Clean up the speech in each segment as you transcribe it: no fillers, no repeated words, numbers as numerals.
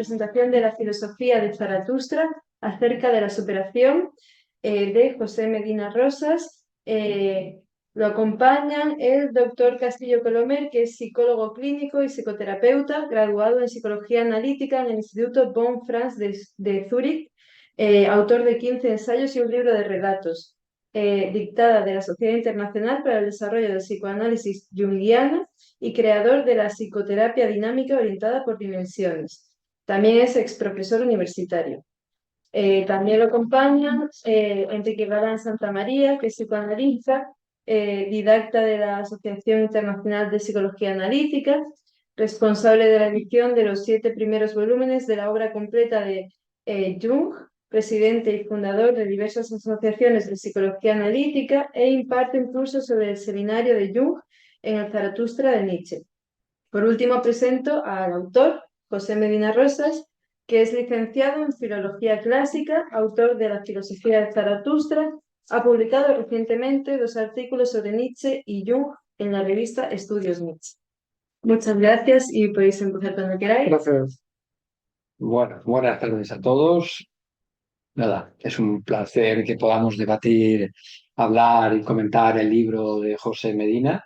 presentación de la filosofía de Zaratustra acerca de la superación de José Medina Rosas. Lo acompañan el doctor Castillo Colomer, que es psicólogo clínico y psicoterapeuta, graduado en psicología analítica en el Instituto Bonn-France de Zúrich, autor de 15 ensayos y un libro de relatos, dictada de la Sociedad Internacional para el Desarrollo del Psicoanálisis Jungiano y creador de la psicoterapia dinámica orientada por dimensiones. También es exprofesor universitario. También lo acompañan Enrique Galán Santamaría, que es psicoanalista, didacta de la Asociación Internacional de Psicología Analítica, responsable de la edición de los 7 primeros volúmenes de la obra completa de Jung, presidente y fundador de diversas asociaciones de psicología analítica e imparte un curso sobre el seminario de Jung en el Zaratustra de Nietzsche. Por último, presento al autor, José Medina Rosas, que es licenciado en Filología Clásica, autor de La filosofía de Zaratustra. Ha publicado recientemente 2 artículos sobre Nietzsche y Jung en la revista Estudios Nietzsche. Muchas gracias y podéis empezar cuando queráis. Gracias. Bueno, buenas tardes a todos. Nada, es un placer que podamos debatir, hablar y comentar el libro de José Medina.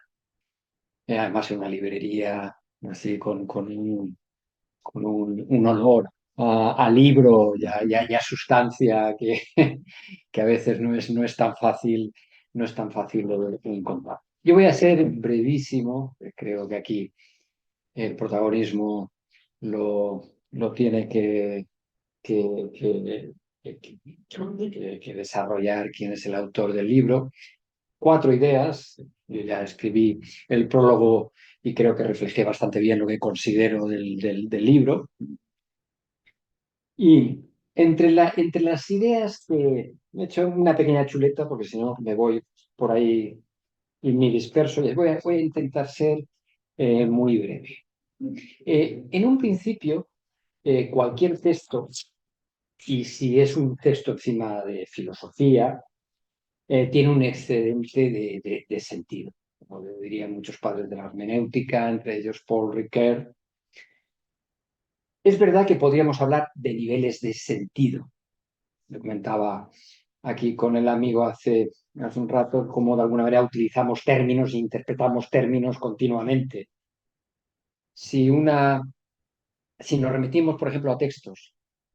Además, en una librería así con un honor al libro y a sustancia que, que a veces no es tan fácil, no es tan fácil de encontrar. Yo voy a ser brevísimo, creo que aquí el protagonismo lo tiene que, que- que desarrollar quién es el autor del libro. 4 ideas. Yo ya escribí el prólogo y creo que reflejé bastante bien lo que considero del libro. Y entre las ideas que he hecho una pequeña chuleta, porque si no me voy por ahí y me disperso, y voy a intentar ser muy breve. En un principio, cualquier texto, y si es un texto encima de filosofía, tiene un excedente de sentido, como dirían muchos padres de la hermenéutica, entre ellos Paul Ricoeur. Es verdad que podríamos hablar de niveles de sentido. Lo comentaba aquí con el amigo hace un rato, cómo de alguna manera utilizamos términos e interpretamos términos continuamente. Si, si nos remitimos, por ejemplo, a textos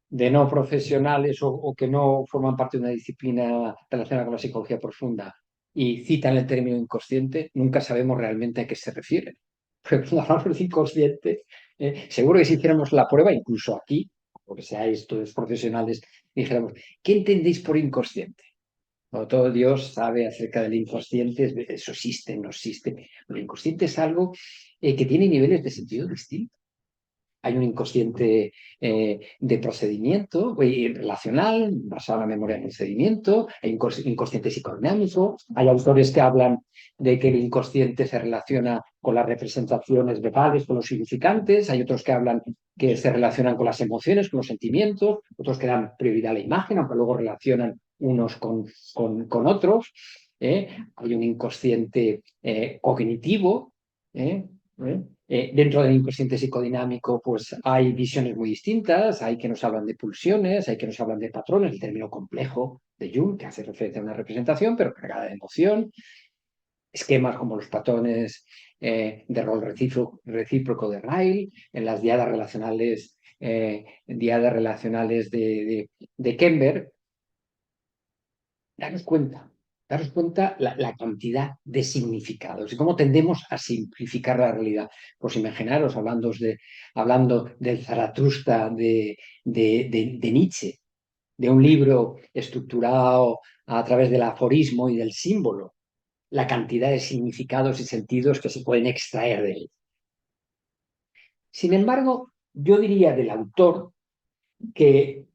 de no profesionales o que no forman parte de una disciplina relacionada con la psicología profunda y citan el término inconsciente, nunca sabemos realmente a qué se refieren. Porque cuando hablamos de inconsciente, seguro que si hiciéramos la prueba, incluso aquí, porque seáis todos profesionales, dijéramos, ¿qué entendéis por inconsciente? Cuando todo Dios sabe acerca del inconsciente, eso existe, no existe. El inconsciente es algo que tiene niveles de sentido distintos. Hay un inconsciente de procedimiento relacional, basado en la memoria del procedimiento, hay inconsciente psicodinámico, hay autores que hablan de que el inconsciente se relaciona con las representaciones verbales, con los significantes, hay otros que hablan que se relacionan con las emociones, con los sentimientos, otros que dan prioridad a la imagen, aunque luego relacionan unos con otros. Hay un inconsciente cognitivo. ¿eh? Dentro del inconsciente psicodinámico, pues hay visiones muy distintas, hay que nos hablan de pulsiones, hay que nos hablan de patrones, el término complejo de Jung, que hace referencia a una representación, pero cargada de emoción, esquemas como los patrones de rol recíproco de Ryle, en las diadas relacionales de Kember. Daros cuenta, la cantidad de significados y cómo tendemos a simplificar la realidad. Pues imaginaros hablando del Zaratustra de Nietzsche, de un libro estructurado a través del aforismo y del símbolo, la cantidad de significados y sentidos que se pueden extraer de él. Sin embargo, yo diría del autor que,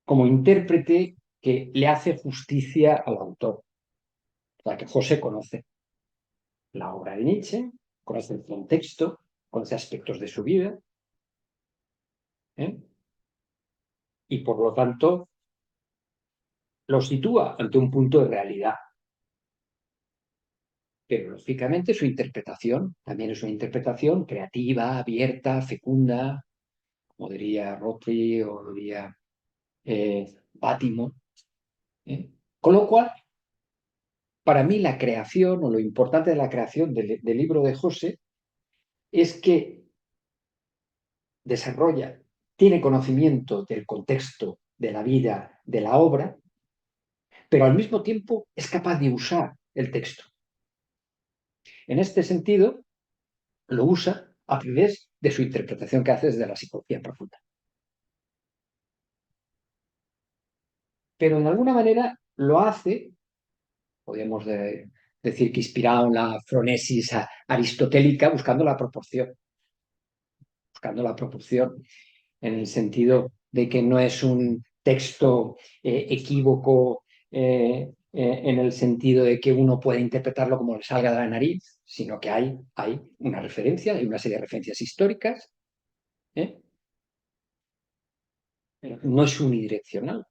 como intérprete, que le hace justicia al autor. O sea, que José conoce la obra de Nietzsche, conoce el contexto, conoce aspectos de su vida, ¿eh? Y por lo tanto lo sitúa ante un punto de realidad. Pero lógicamente su interpretación también es una interpretación creativa, abierta, fecunda, o diría Rotary, o diría Bátimo. Con lo cual, para mí la creación, o lo importante de la creación del libro de José, es que desarrolla, tiene conocimiento del contexto, de la vida, de la obra, pero al mismo tiempo es capaz de usar el texto. En este sentido, lo usa a través de su interpretación que hace desde la psicología profunda. Pero de alguna manera lo hace, podemos decir que inspirado en la fronesis aristotélica, buscando la proporción en el sentido de que no es un texto equívoco en el sentido de que uno puede interpretarlo como le salga de la nariz, sino que hay una referencia, hay una serie de referencias históricas. No es unidireccional.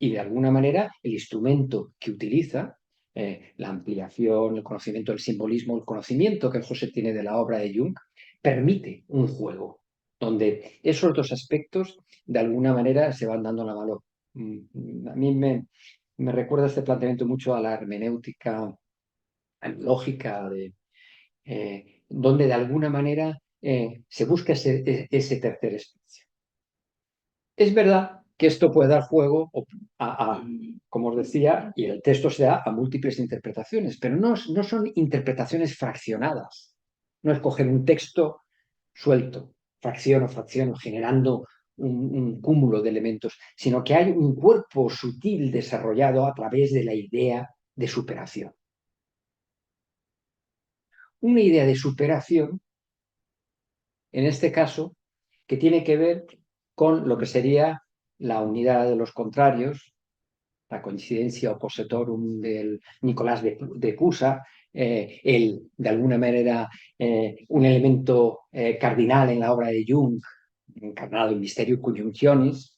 Y de alguna manera el instrumento que utiliza, la ampliación, el conocimiento del simbolismo, el conocimiento que José tiene de la obra de Jung, permite un juego donde esos dos aspectos de alguna manera se van dando la mano. A mí me recuerda este planteamiento mucho a la hermenéutica lógica, donde de alguna manera se busca ese tercer espacio. Es verdad que esto puede dar juego como os decía, y el texto se da a múltiples interpretaciones, pero no son interpretaciones fraccionadas. No es coger un texto suelto, fracción o fracción, generando un cúmulo de elementos, sino que hay un cuerpo sutil desarrollado a través de la idea de superación. Una idea de superación, en este caso, que tiene que ver con lo que sería la unidad de los contrarios, la coincidencia oppositorum del Nicolás de Cusa, de alguna manera, un elemento cardinal en la obra de Jung, encarnado en Mysterium Conjunctionis.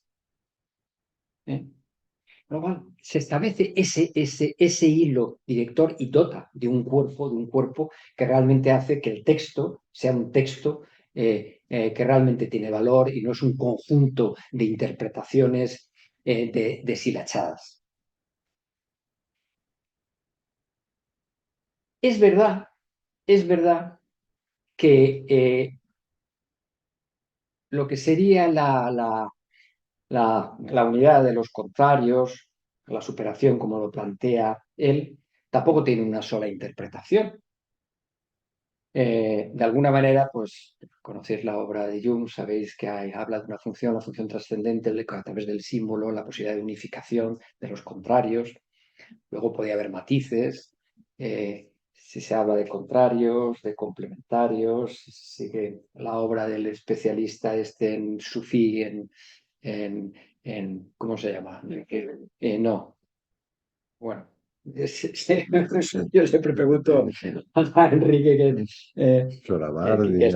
Luego se establece ese hilo director y dota de un cuerpo que realmente hace que el texto sea un texto que realmente tiene valor y no es un conjunto de interpretaciones deshilachadas. Es verdad que lo que sería la unidad de los contrarios, la superación como lo plantea él, tampoco tiene una sola interpretación. De alguna manera, pues conocéis la obra de Jung, sabéis que habla de una función, la función trascendente, a través del símbolo, la posibilidad de unificación de los contrarios. Luego podía haber matices, si se habla de contrarios, de complementarios, sigue la obra del especialista en Sufí, ¿cómo se llama? No, bueno. Yo siempre pregunto a Enrique que es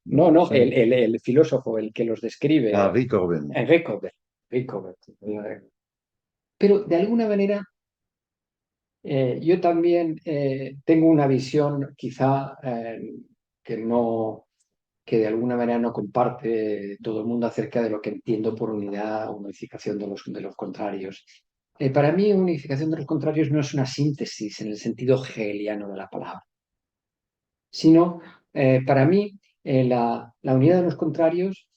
No, el filósofo, el que los describe. Ricoben. Ricoben. Pero de alguna manera yo también tengo una visión quizá que de alguna manera no comparte todo el mundo acerca de lo que entiendo por unidad o unificación de los contrarios. Para mí, unificación de los contrarios no es una síntesis en el sentido hegeliano de la palabra, sino para mí la unidad de los contrarios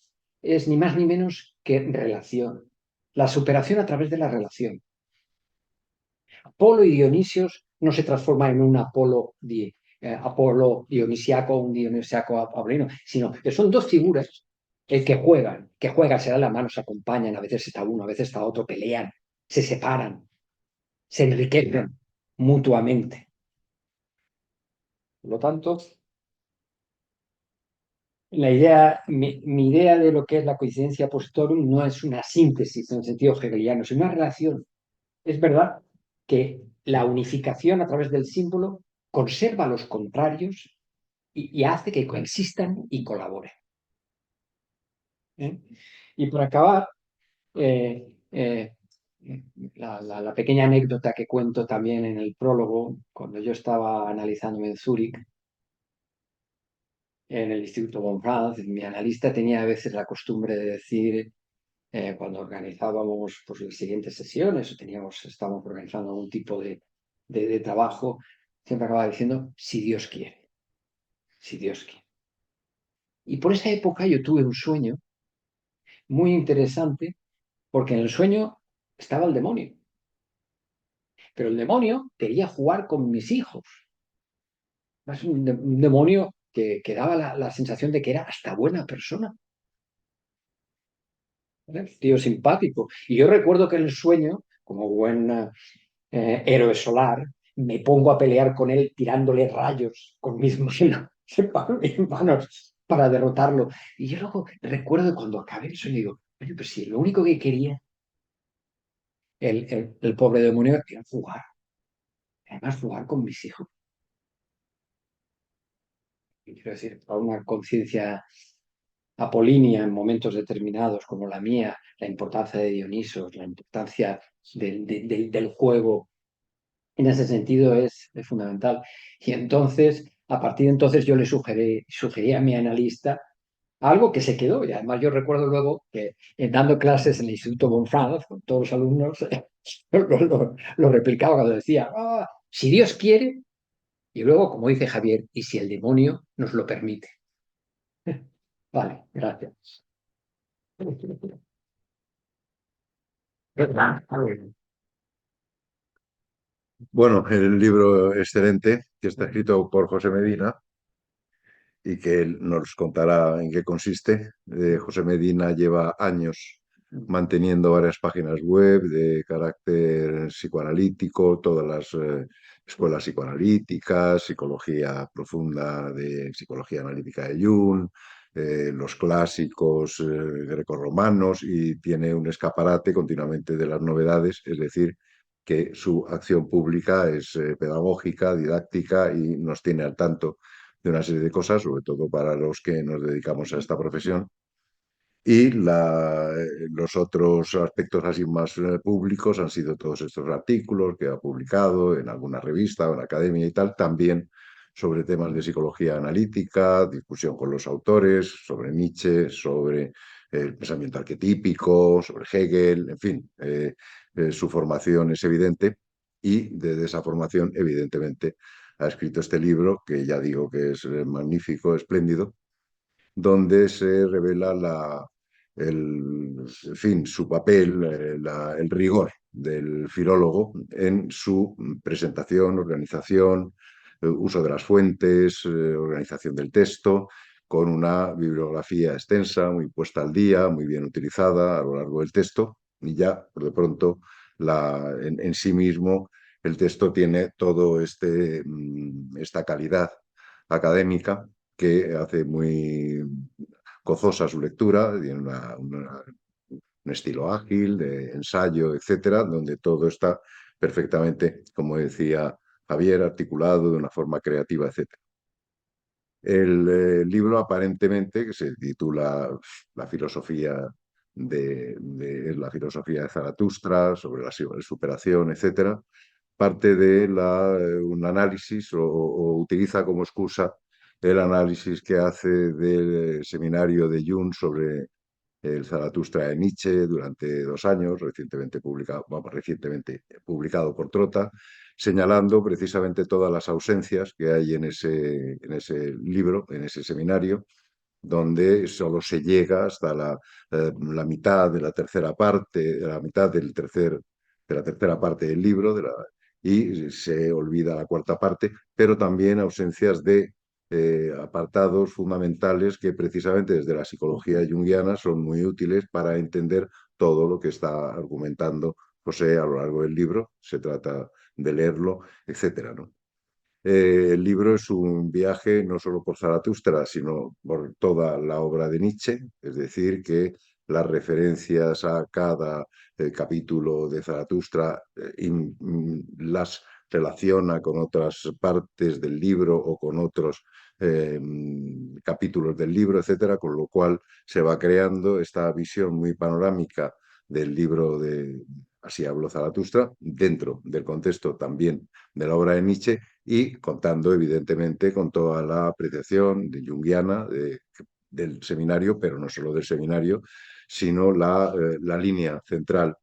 es ni más ni menos que relación, la superación a través de la relación. Apolo y Dionisios no se transforman en un Apolo dionisiaco o un dionisiaco apolino, sino que son dos figuras que juegan, se dan la mano, se acompañan, a veces está uno, a veces está otro, pelean, se separan, se enriquecen mutuamente. Por lo tanto, mi idea de lo que es la coincidencia positorum no es una síntesis en el sentido hegeliano, es una relación. Es verdad que la unificación a través del símbolo conserva los contrarios y hace que coexistan y colaboren. Y por acabar, la pequeña anécdota que cuento también en el prólogo, cuando yo estaba analizándome en Zúrich, en el Instituto Von Franz, mi analista tenía a veces la costumbre de decir, cuando organizábamos pues, las siguientes sesiones, o estábamos organizando algún tipo de trabajo, siempre acababa diciendo, si Dios quiere, si Dios quiere. Y por esa época yo tuve un sueño muy interesante, porque en el sueño estaba el demonio, pero el demonio quería jugar con mis hijos. Es un demonio que daba la sensación de que era hasta buena persona. ¿Vale? Tío simpático. Y yo recuerdo que en el sueño, como buen héroe solar, me pongo a pelear con él tirándole rayos con mis manos para derrotarlo. Y yo luego recuerdo que cuando acabé el sueño digo, oye, pues si lo único que quería el pobre demonio era jugar. Además, jugar con mis hijos. Quiero decir, para una conciencia apolínea en momentos determinados como la mía, la importancia de Dionisos, la importancia del juego, en ese sentido es fundamental. Y entonces, a partir de entonces, yo le sugerí a mi analista algo que se quedó. Y además yo recuerdo luego que dando clases en el Instituto Von Franz, con todos los alumnos, lo replicaba cuando decía, "Ah, si Dios quiere, y luego, como dice Javier, y si el demonio nos lo permite". Vale, gracias. Bueno, el libro excelente que está escrito por José Medina y que él nos contará en qué consiste. José Medina lleva años manteniendo varias páginas web de carácter psicoanalítico, todas las escuelas psicoanalíticas, psicología profunda de psicología analítica de Jung, los clásicos grecorromanos, y tiene un escaparate continuamente de las novedades, es decir, que su acción pública es pedagógica, didáctica, y nos tiene al tanto de una serie de cosas, sobre todo para los que nos dedicamos a esta profesión. Y los otros aspectos así más públicos han sido todos estos artículos que ha publicado en alguna revista o en academia y tal, también sobre temas de psicología analítica, discusión con los autores, sobre Nietzsche, sobre el pensamiento arquetípico, sobre Hegel, en fin, su formación es evidente, y de esa formación, evidentemente, ha escrito este libro, que ya digo que es magnífico, espléndido, donde se revela en fin, su papel, el rigor del filólogo en su presentación, organización, uso de las fuentes, organización del texto, con una bibliografía extensa, muy puesta al día, muy bien utilizada a lo largo del texto, y ya, por de pronto, en sí mismo, el texto tiene todo esta calidad académica que hace muy gozosa su lectura, tiene un estilo ágil, de ensayo, etcétera, donde todo está perfectamente, como decía Javier, articulado de una forma creativa, etcétera. El libro, aparentemente, que se titula La filosofía la filosofía de Zaratustra, sobre la superación, etcétera, parte de un análisis, o utiliza como excusa el análisis que hace del seminario de Jung sobre el Zaratustra de Nietzsche durante 2 años, recientemente publicado por Trota, señalando precisamente todas las ausencias que hay en ese libro, en ese seminario, donde solo se llega hasta la mitad de la tercera parte, de la mitad de la tercera parte del libro, y se olvida la cuarta parte, pero también ausencias de apartados fundamentales que precisamente desde la psicología junguiana son muy útiles para entender todo lo que está argumentando José a lo largo del libro. Se trata de leerlo, etcétera, ¿no? El libro es un viaje no solo por Zaratustra, sino por toda la obra de Nietzsche, es decir, que las referencias a cada capítulo de Zaratustra las relaciona con otras partes del libro o con otros eh, capítulos del libro, etcétera, con lo cual se va creando esta visión muy panorámica del libro de Así habló Zaratustra, dentro del contexto también de la obra de Nietzsche, y contando evidentemente con toda la apreciación junguiana del seminario, pero no solo del seminario, sino la línea central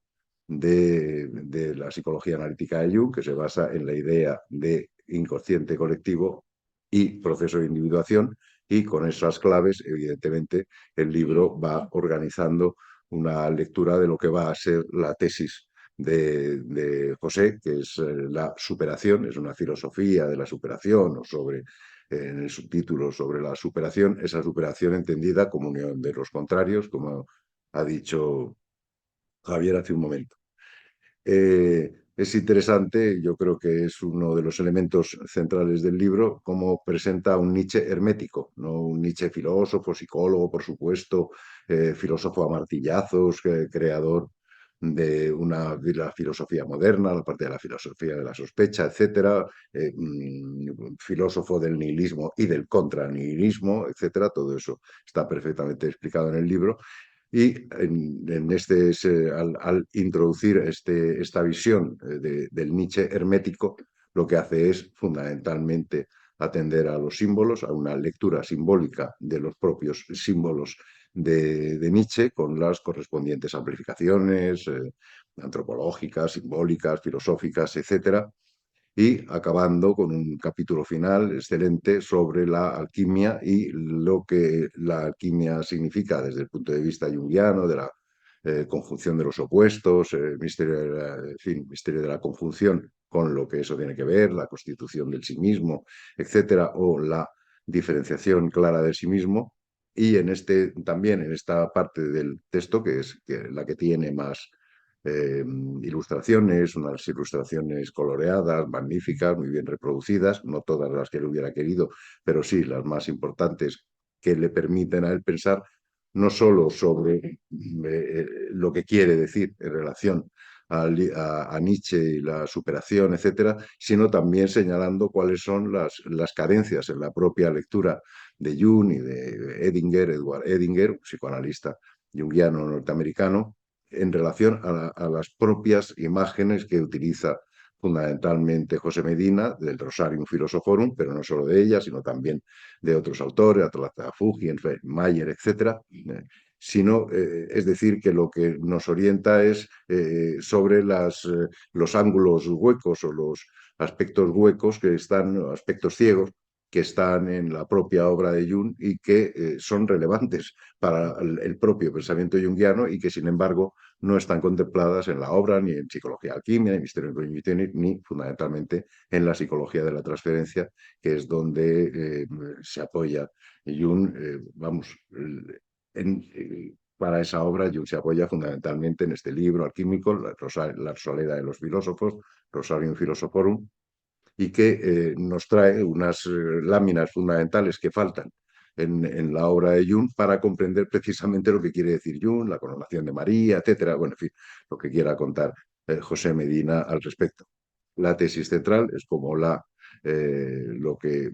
de la psicología analítica de Jung, que se basa en la idea de inconsciente colectivo y proceso de individuación, y con esas claves, evidentemente, el libro va organizando una lectura de lo que va a ser la tesis de José, que es la superación, es una filosofía de la superación, o sobre, en el subtítulo sobre la superación, esa superación entendida como unión de los contrarios, como ha dicho Javier hace un momento. Es interesante, yo creo que es uno de los elementos centrales del libro, cómo presenta un Nietzsche hermético, no un Nietzsche filósofo, psicólogo, por supuesto, filósofo a martillazos, creador de la filosofía moderna, la parte de la filosofía de la sospecha, etcétera, filósofo del nihilismo y del contranihilismo, etcétera. Todo eso está perfectamente explicado en el libro. Y al introducir esta visión del Nietzsche hermético, lo que hace es fundamentalmente atender a los símbolos, a una lectura simbólica de los propios símbolos de Nietzsche, con las correspondientes amplificaciones antropológicas, simbólicas, filosóficas, etcétera, y acabando con un capítulo final excelente sobre la alquimia y lo que la alquimia significa desde el punto de vista junguiano, de la conjunción de los opuestos, misterio en fin, misterio de la conjunción con lo que eso tiene que ver, la constitución del sí mismo, etcétera, o la diferenciación clara del sí mismo. Y también en esta parte del texto, que es la que tiene más ilustraciones, unas ilustraciones coloreadas, magníficas, muy bien reproducidas, no todas las que él hubiera querido, pero sí las más importantes que le permiten a él pensar no solo sobre lo que quiere decir en relación a Nietzsche y la superación, etcétera, sino también señalando cuáles son las carencias en la propia lectura de Jung y de Edward Edinger, psicoanalista junguiano norteamericano, en relación a las propias imágenes que utiliza fundamentalmente José Medina del Rosarium Philosophorum, pero no solo de ella, sino también de otros autores, Atalaya Fuji, Mayer, etcétera, sino, es decir, que lo que nos orienta es sobre los ángulos huecos o los aspectos huecos que están, aspectos ciegos, que están en la propia obra de Jung y que son relevantes para el propio pensamiento junguiano y que, sin embargo, no están contempladas en la obra, ni en psicología alquimia, ni misterio en cognición, ni fundamentalmente en la psicología de la transferencia, que es donde se apoya Jung, vamos, para esa obra Jung se apoya fundamentalmente en este libro alquímico, La Soledad de los Filósofos, Rosarium Philosophorum, y que nos trae unas láminas fundamentales que faltan en la obra de Jung para comprender precisamente lo que quiere decir Jung, la coronación de María, etcétera. Bueno, en fin, lo que quiera contar José Medina al respecto. La tesis central es como lo que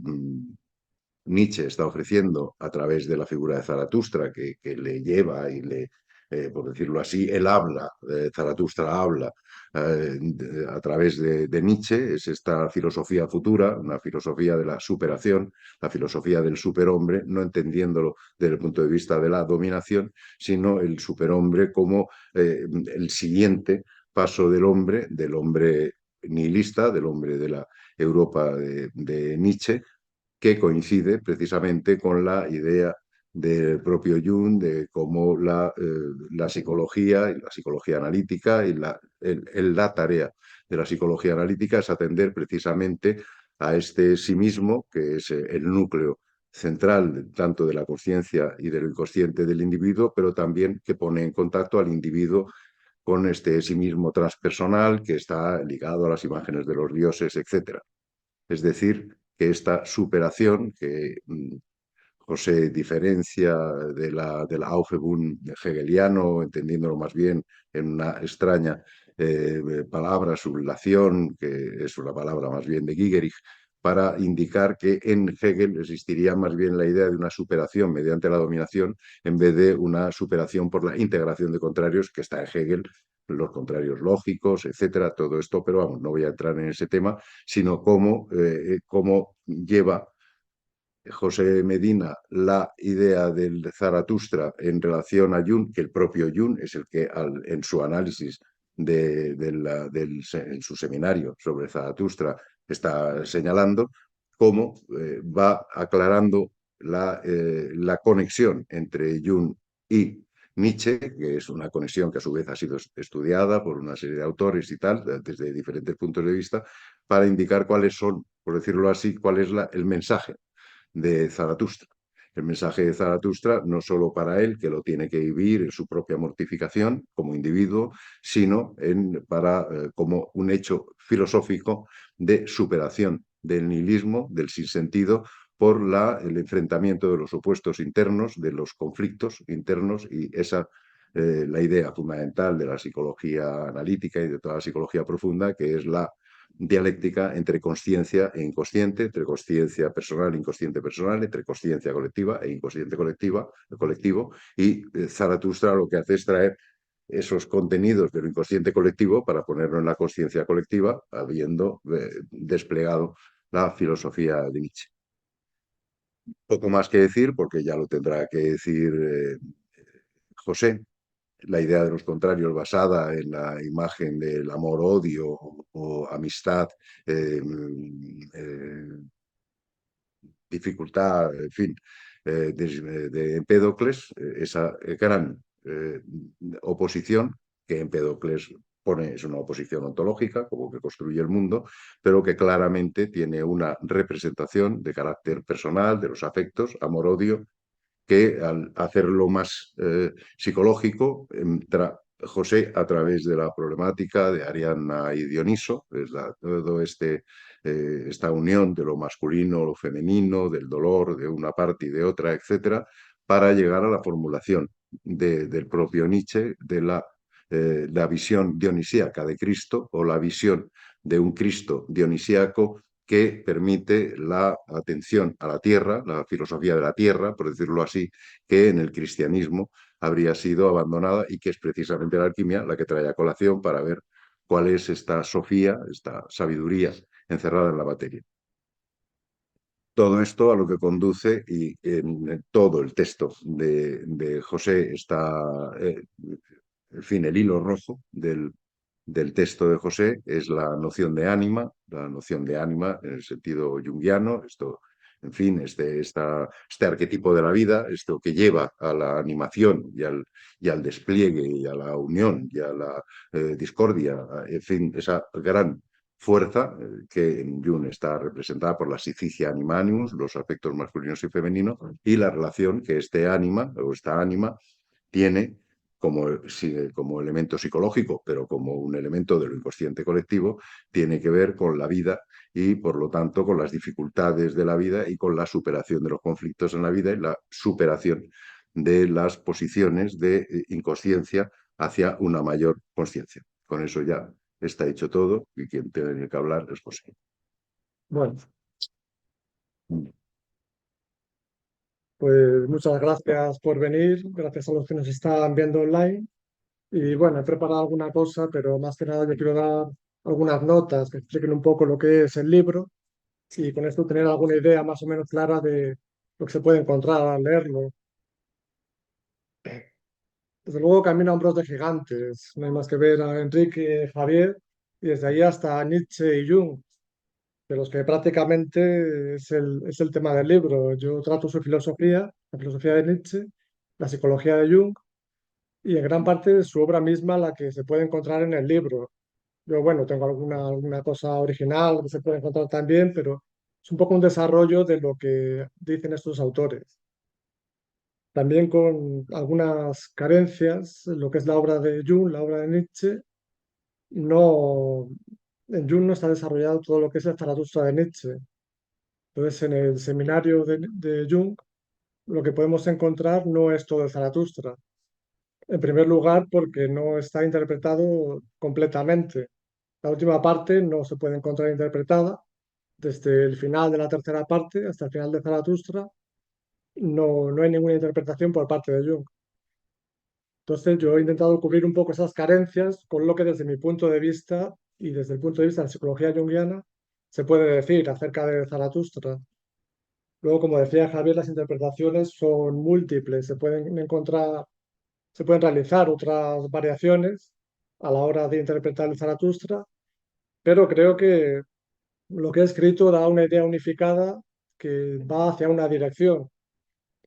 Nietzsche está ofreciendo a través de la figura de Zaratustra, que le lleva y por decirlo así, él habla, Zaratustra habla a través de Nietzsche, es esta filosofía futura, una filosofía de la superación, la filosofía del superhombre, no entendiéndolo desde el punto de vista de la dominación, sino el superhombre como el siguiente paso del hombre nihilista, del hombre de la Europa de Nietzsche, que coincide precisamente con la idea del propio Jung de cómo la psicología y la psicología analítica y la tarea de la psicología analítica es atender precisamente a este sí mismo, que es el núcleo central tanto de la conciencia y de lo inconsciente del individuo, pero también que pone en contacto al individuo con este sí mismo transpersonal que está ligado a las imágenes de los dioses, etc. Es decir, que esta superación que José diferencia del Aufhebung hegeliano, entendiéndolo más bien en una extraña palabra, sublación, que es una palabra más bien de Gigerich, para indicar que en Hegel existiría más bien la idea de una superación mediante la dominación en vez de una superación por la integración de contrarios que está en Hegel, los contrarios lógicos, etcétera, todo esto, pero vamos, no voy a entrar en ese tema, sino cómo lleva José Medina la idea del Zaratustra en relación a Jung, que el propio Jung es el que en su análisis en su seminario sobre Zaratustra está señalando, cómo va aclarando la conexión entre Jung y Nietzsche, que es una conexión que a su vez ha sido estudiada por una serie de autores y tal, desde diferentes puntos de vista, para indicar cuáles son, por decirlo así, cuál es el mensaje de Zaratustra. El mensaje de Zaratustra no solo para él, que lo tiene que vivir en su propia mortificación como individuo, sino como un hecho filosófico de superación del nihilismo, del sinsentido, por el enfrentamiento de los opuestos internos, de los conflictos internos, y la idea fundamental de la psicología analítica y de toda la psicología profunda, que es la dialéctica entre consciencia e inconsciente, entre consciencia personal e inconsciente personal, entre consciencia colectiva e inconsciente colectivo, y Zaratustra lo que hace es traer esos contenidos de lo inconsciente colectivo para ponerlo en la consciencia colectiva, habiendo desplegado la filosofía de Nietzsche. Poco más que decir, porque ya lo tendrá que decir José. La idea de los contrarios basada en la imagen del amor-odio o amistad, dificultad, en fin, de Empédocles, esa gran oposición que Empédocles pone, es una oposición ontológica, como que construye el mundo, pero que claramente tiene una representación de carácter personal, de los afectos, amor-odio, que al hacerlo más psicológico, entra José a través de la problemática de Ariadna y Dioniso, todo esta unión de lo masculino, lo femenino, del dolor de una parte y de otra, etcétera, para llegar a la formulación del propio Nietzsche de la visión dionisíaca de Cristo, o la visión de un Cristo dionisíaco que permite la atención a la tierra, la filosofía de la tierra, por decirlo así, que en el cristianismo habría sido abandonada, y que es precisamente la alquimia la que trae a colación para ver cuál es esta sofía, esta sabiduría encerrada en la materia. Todo esto a lo que conduce, y en todo el texto de José está, en fin, el hilo rojo del texto de José es la noción de ánima en el sentido junguiano, esto, en fin, este arquetipo de la vida, esto que lleva a la animación y al despliegue y a la unión y a la discordia, en fin, esa gran fuerza que en Jung está representada por la psiquicia animanimus, los aspectos masculinos y femeninos, y la relación que esta ánima tiene como elemento psicológico, pero como un elemento de lo inconsciente colectivo, tiene que ver con la vida y, por lo tanto, con las dificultades de la vida y con la superación de los conflictos en la vida y la superación de las posiciones de inconsciencia hacia una mayor consciencia. Con eso ya está hecho todo, y quien tiene que hablar es José. Bueno, pues muchas gracias por venir, gracias a los que nos están viendo online. Y bueno, he preparado alguna cosa, pero más que nada yo quiero dar algunas notas que expliquen un poco lo que es el libro, y con esto tener alguna idea más o menos clara de lo que se puede encontrar al leerlo. Desde luego camina a hombros de gigantes, no hay más que ver a Enrique Javier, y desde ahí hasta Nietzsche y Jung, de los que prácticamente es el tema del libro. Yo trato su filosofía, la filosofía de Nietzsche, la psicología de Jung, y en gran parte de su obra misma, la que se puede encontrar en el libro. Yo, bueno, tengo alguna cosa original que se puede encontrar también, pero es un poco un desarrollo de lo que dicen estos autores. También con algunas carencias, lo que es la obra de Jung, la obra de Nietzsche, no, en Jung no está desarrollado todo lo que es el Zaratustra de Nietzsche. Entonces, en el seminario de Jung, lo que podemos encontrar no es todo el Zaratustra. En primer lugar, porque no está interpretado completamente. La última parte no se puede encontrar interpretada. Desde el final de la tercera parte hasta el final de Zaratustra, no hay ninguna interpretación por parte de Jung. Entonces yo he intentado cubrir un poco esas carencias con lo que desde mi punto de vista y desde el punto de vista de la psicología junguiana se puede decir acerca de Zaratustra. Luego, como decía Javier, las interpretaciones son múltiples, se pueden encontrar, se pueden realizar otras variaciones a la hora de interpretar el Zaratustra, pero creo que lo que he escrito da una idea unificada que va hacia una dirección.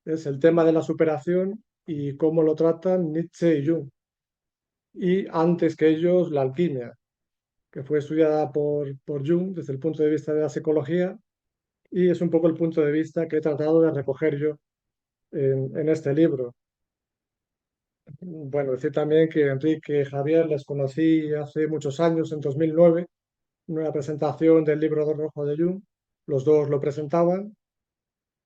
Es el tema de la superación y cómo lo tratan Nietzsche y Jung. Y antes que ellos, la alquimia, que fue estudiada por Jung desde el punto de vista de la psicología y es un poco el punto de vista que he tratado de recoger yo en este libro. Bueno, decir también que Enrique y Javier les conocí hace muchos años, en 2009, en una presentación del libro de Rojo de Jung. Los dos lo presentaban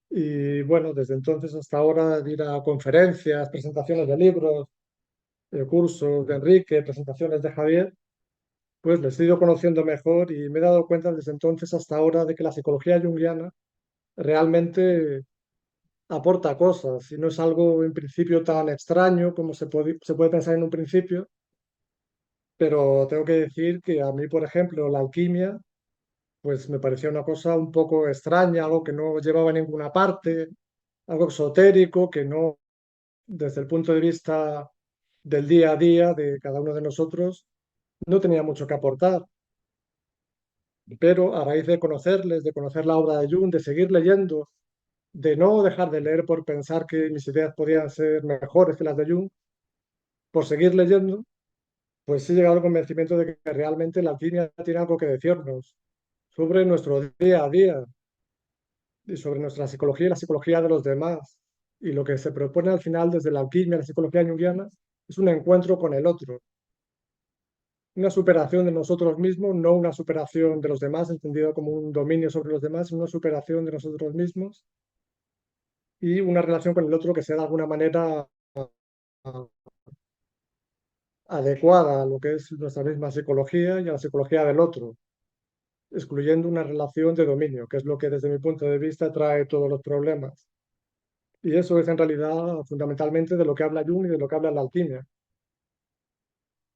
y bueno, desde entonces hasta ahora de ir a conferencias, presentaciones de libros, cursos de Enrique, presentaciones de Javier, pues les he ido conociendo mejor y me he dado cuenta desde entonces hasta ahora de que la psicología junguiana realmente aporta cosas y no es algo en principio tan extraño como se puede pensar en un principio, pero tengo que decir que a mí, por ejemplo, la alquimia, pues me parecía una cosa un poco extraña, algo que no llevaba a ninguna parte, algo exotérico, que no, desde el punto de vista del día a día de cada uno de nosotros, no tenía mucho que aportar. Pero a raíz de conocerles, de conocer la obra de Jung, de seguir leyendo, de no dejar de leer por pensar que mis ideas podían ser mejores que las de Jung, por seguir leyendo, pues he llegado al convencimiento de que realmente la alquimia tiene algo que decirnos sobre nuestro día a día y sobre nuestra psicología y la psicología de los demás. Y lo que se propone al final desde la alquimia, la psicología junguiana, es un encuentro con el otro, una superación de nosotros mismos, no una superación de los demás, entendido como un dominio sobre los demás, una superación de nosotros mismos y una relación con el otro que sea de alguna manera adecuada a lo que es nuestra misma psicología y a la psicología del otro, excluyendo una relación de dominio, que es lo que desde mi punto de vista trae todos los problemas. Y eso es en realidad fundamentalmente de lo que habla Jung y de lo que habla la alquimia.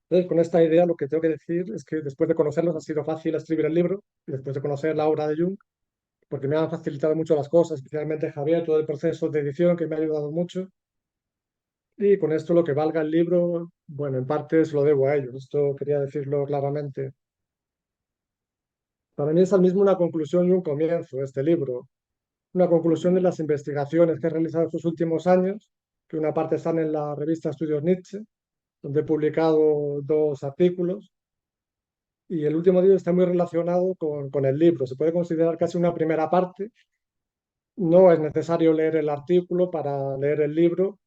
Entonces, con esta idea lo que tengo que decir es que después de conocerlos ha sido fácil escribir el libro y después de conocer la obra de Jung, porque me han facilitado mucho las cosas, especialmente Javier, todo el proceso de edición que me ha ayudado mucho. Y con esto lo que valga el libro, bueno, en parte se lo debo a ellos. Esto quería decirlo claramente. Para mí es al mismo una conclusión y un comienzo este libro. Una conclusión de las investigaciones que he realizado estos últimos años, que una parte están en la revista Estudios Nietzsche, donde he publicado 2 artículos, y el último libro está muy relacionado con el libro. Se puede considerar casi una primera parte. No es necesario leer el artículo para leer el libro,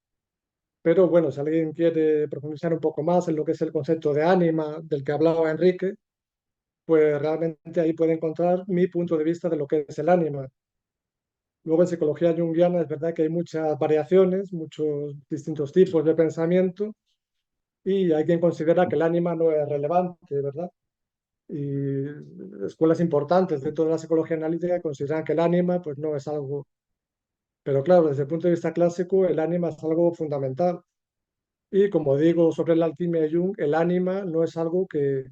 pero bueno, si alguien quiere profundizar un poco más en lo que es el concepto de ánima del que hablaba Enrique, pues realmente ahí puede encontrar mi punto de vista de lo que es el ánima. Luego en psicología junguiana es verdad que hay muchas variaciones, muchos distintos tipos de pensamiento y hay quien considera que el ánima no es relevante, ¿verdad? Y escuelas importantes dentro de la psicología analítica consideran que el ánima pues no es algo, pero claro, desde el punto de vista clásico el ánima es algo fundamental. Y como digo sobre la alquimia de Jung, el ánima no es algo que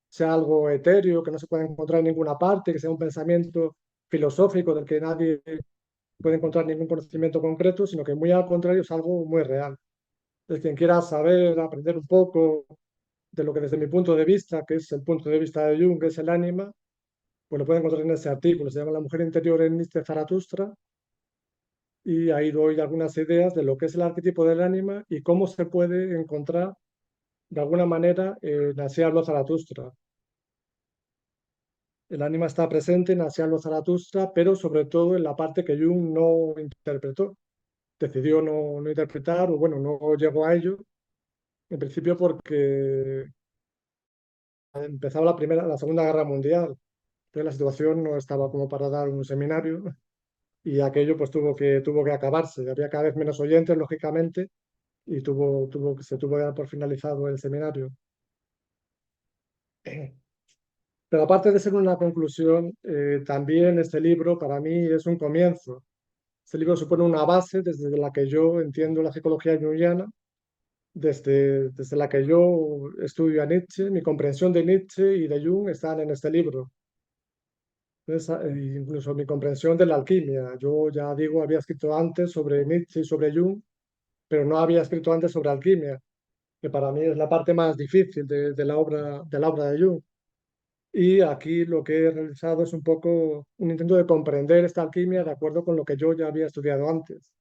sea algo etéreo, que no se puede encontrar en ninguna parte, que sea un pensamiento filosófico del que nadie puede encontrar ningún conocimiento concreto, sino que muy al contrario es algo muy real. Es quien quiera saber, aprender un poco de lo que desde mi punto de vista, que es el punto de vista de Jung, que es el ánima, pues lo puede encontrar en ese artículo. Se llama La mujer interior en Nietzsche Zaratustra y ahí doy algunas ideas de lo que es el arquetipo del ánima y cómo se puede encontrar de alguna manera en Así habló Zaratustra. El ánima está presente en Así habló Zaratustra, pero sobre todo en la parte que Jung no interpretó. Decidió no interpretar, o bueno, no llegó a ello, en principio porque empezaba la Segunda Guerra Mundial. Entonces la situación no estaba como para dar un seminario y aquello pues tuvo que acabarse. Había cada vez menos oyentes, lógicamente, y se tuvo que dar por finalizado el seminario. Pero aparte de ser una conclusión, también este libro para mí es un comienzo. Este libro supone una base desde la que yo entiendo la psicología junguiana desde la que yo estudio a Nietzsche, mi comprensión de Nietzsche y de Jung están en este libro. Entonces, incluso mi comprensión de la alquimia. Yo ya digo, había escrito antes sobre Nietzsche y sobre Jung, pero no había escrito antes sobre alquimia, que para mí es la parte más difícil de la obra de Jung. Y aquí lo que he realizado es un poco un intento de comprender esta alquimia de acuerdo con lo que yo ya había estudiado antes.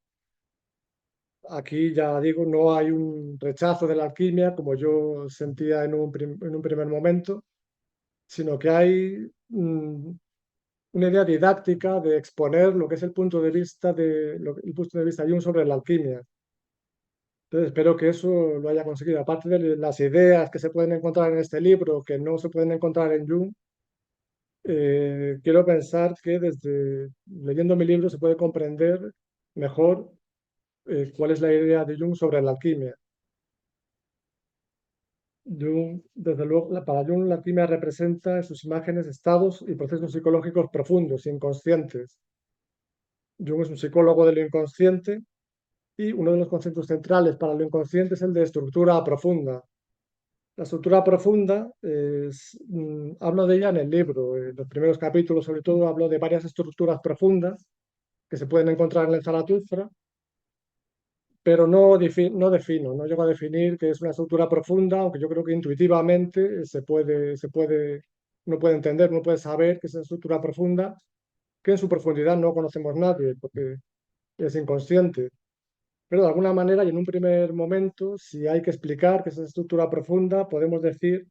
Aquí ya digo, no hay un rechazo de la alquimia como yo sentía en un primer momento, sino que hay una idea didáctica de exponer lo que es el punto de vista el punto de vista de Jung sobre la alquimia. Entonces espero que eso lo haya conseguido. Aparte de las ideas que se pueden encontrar en este libro, que no se pueden encontrar en Jung, quiero pensar que desde leyendo mi libro se puede comprender mejor cuál es la idea de Jung sobre la alquimia. Jung, desde luego, para Jung la alquimia representa en sus imágenes estados y procesos psicológicos profundos, inconscientes. Jung es un psicólogo de lo inconsciente y uno de los conceptos centrales para lo inconsciente es el de estructura profunda. La estructura profunda hablo de ella en el libro. En los primeros capítulos, sobre todo, hablo de varias estructuras profundas que se pueden encontrar en el Zaratustra, pero no defino, no llego a definir qué es una estructura profunda, aunque yo creo que intuitivamente uno puede entender, uno puede saber que es una estructura profunda, que en su profundidad no conocemos nadie, porque es inconsciente. Pero de alguna manera y en un primer momento, si hay que explicar qué es esa estructura profunda, podemos decir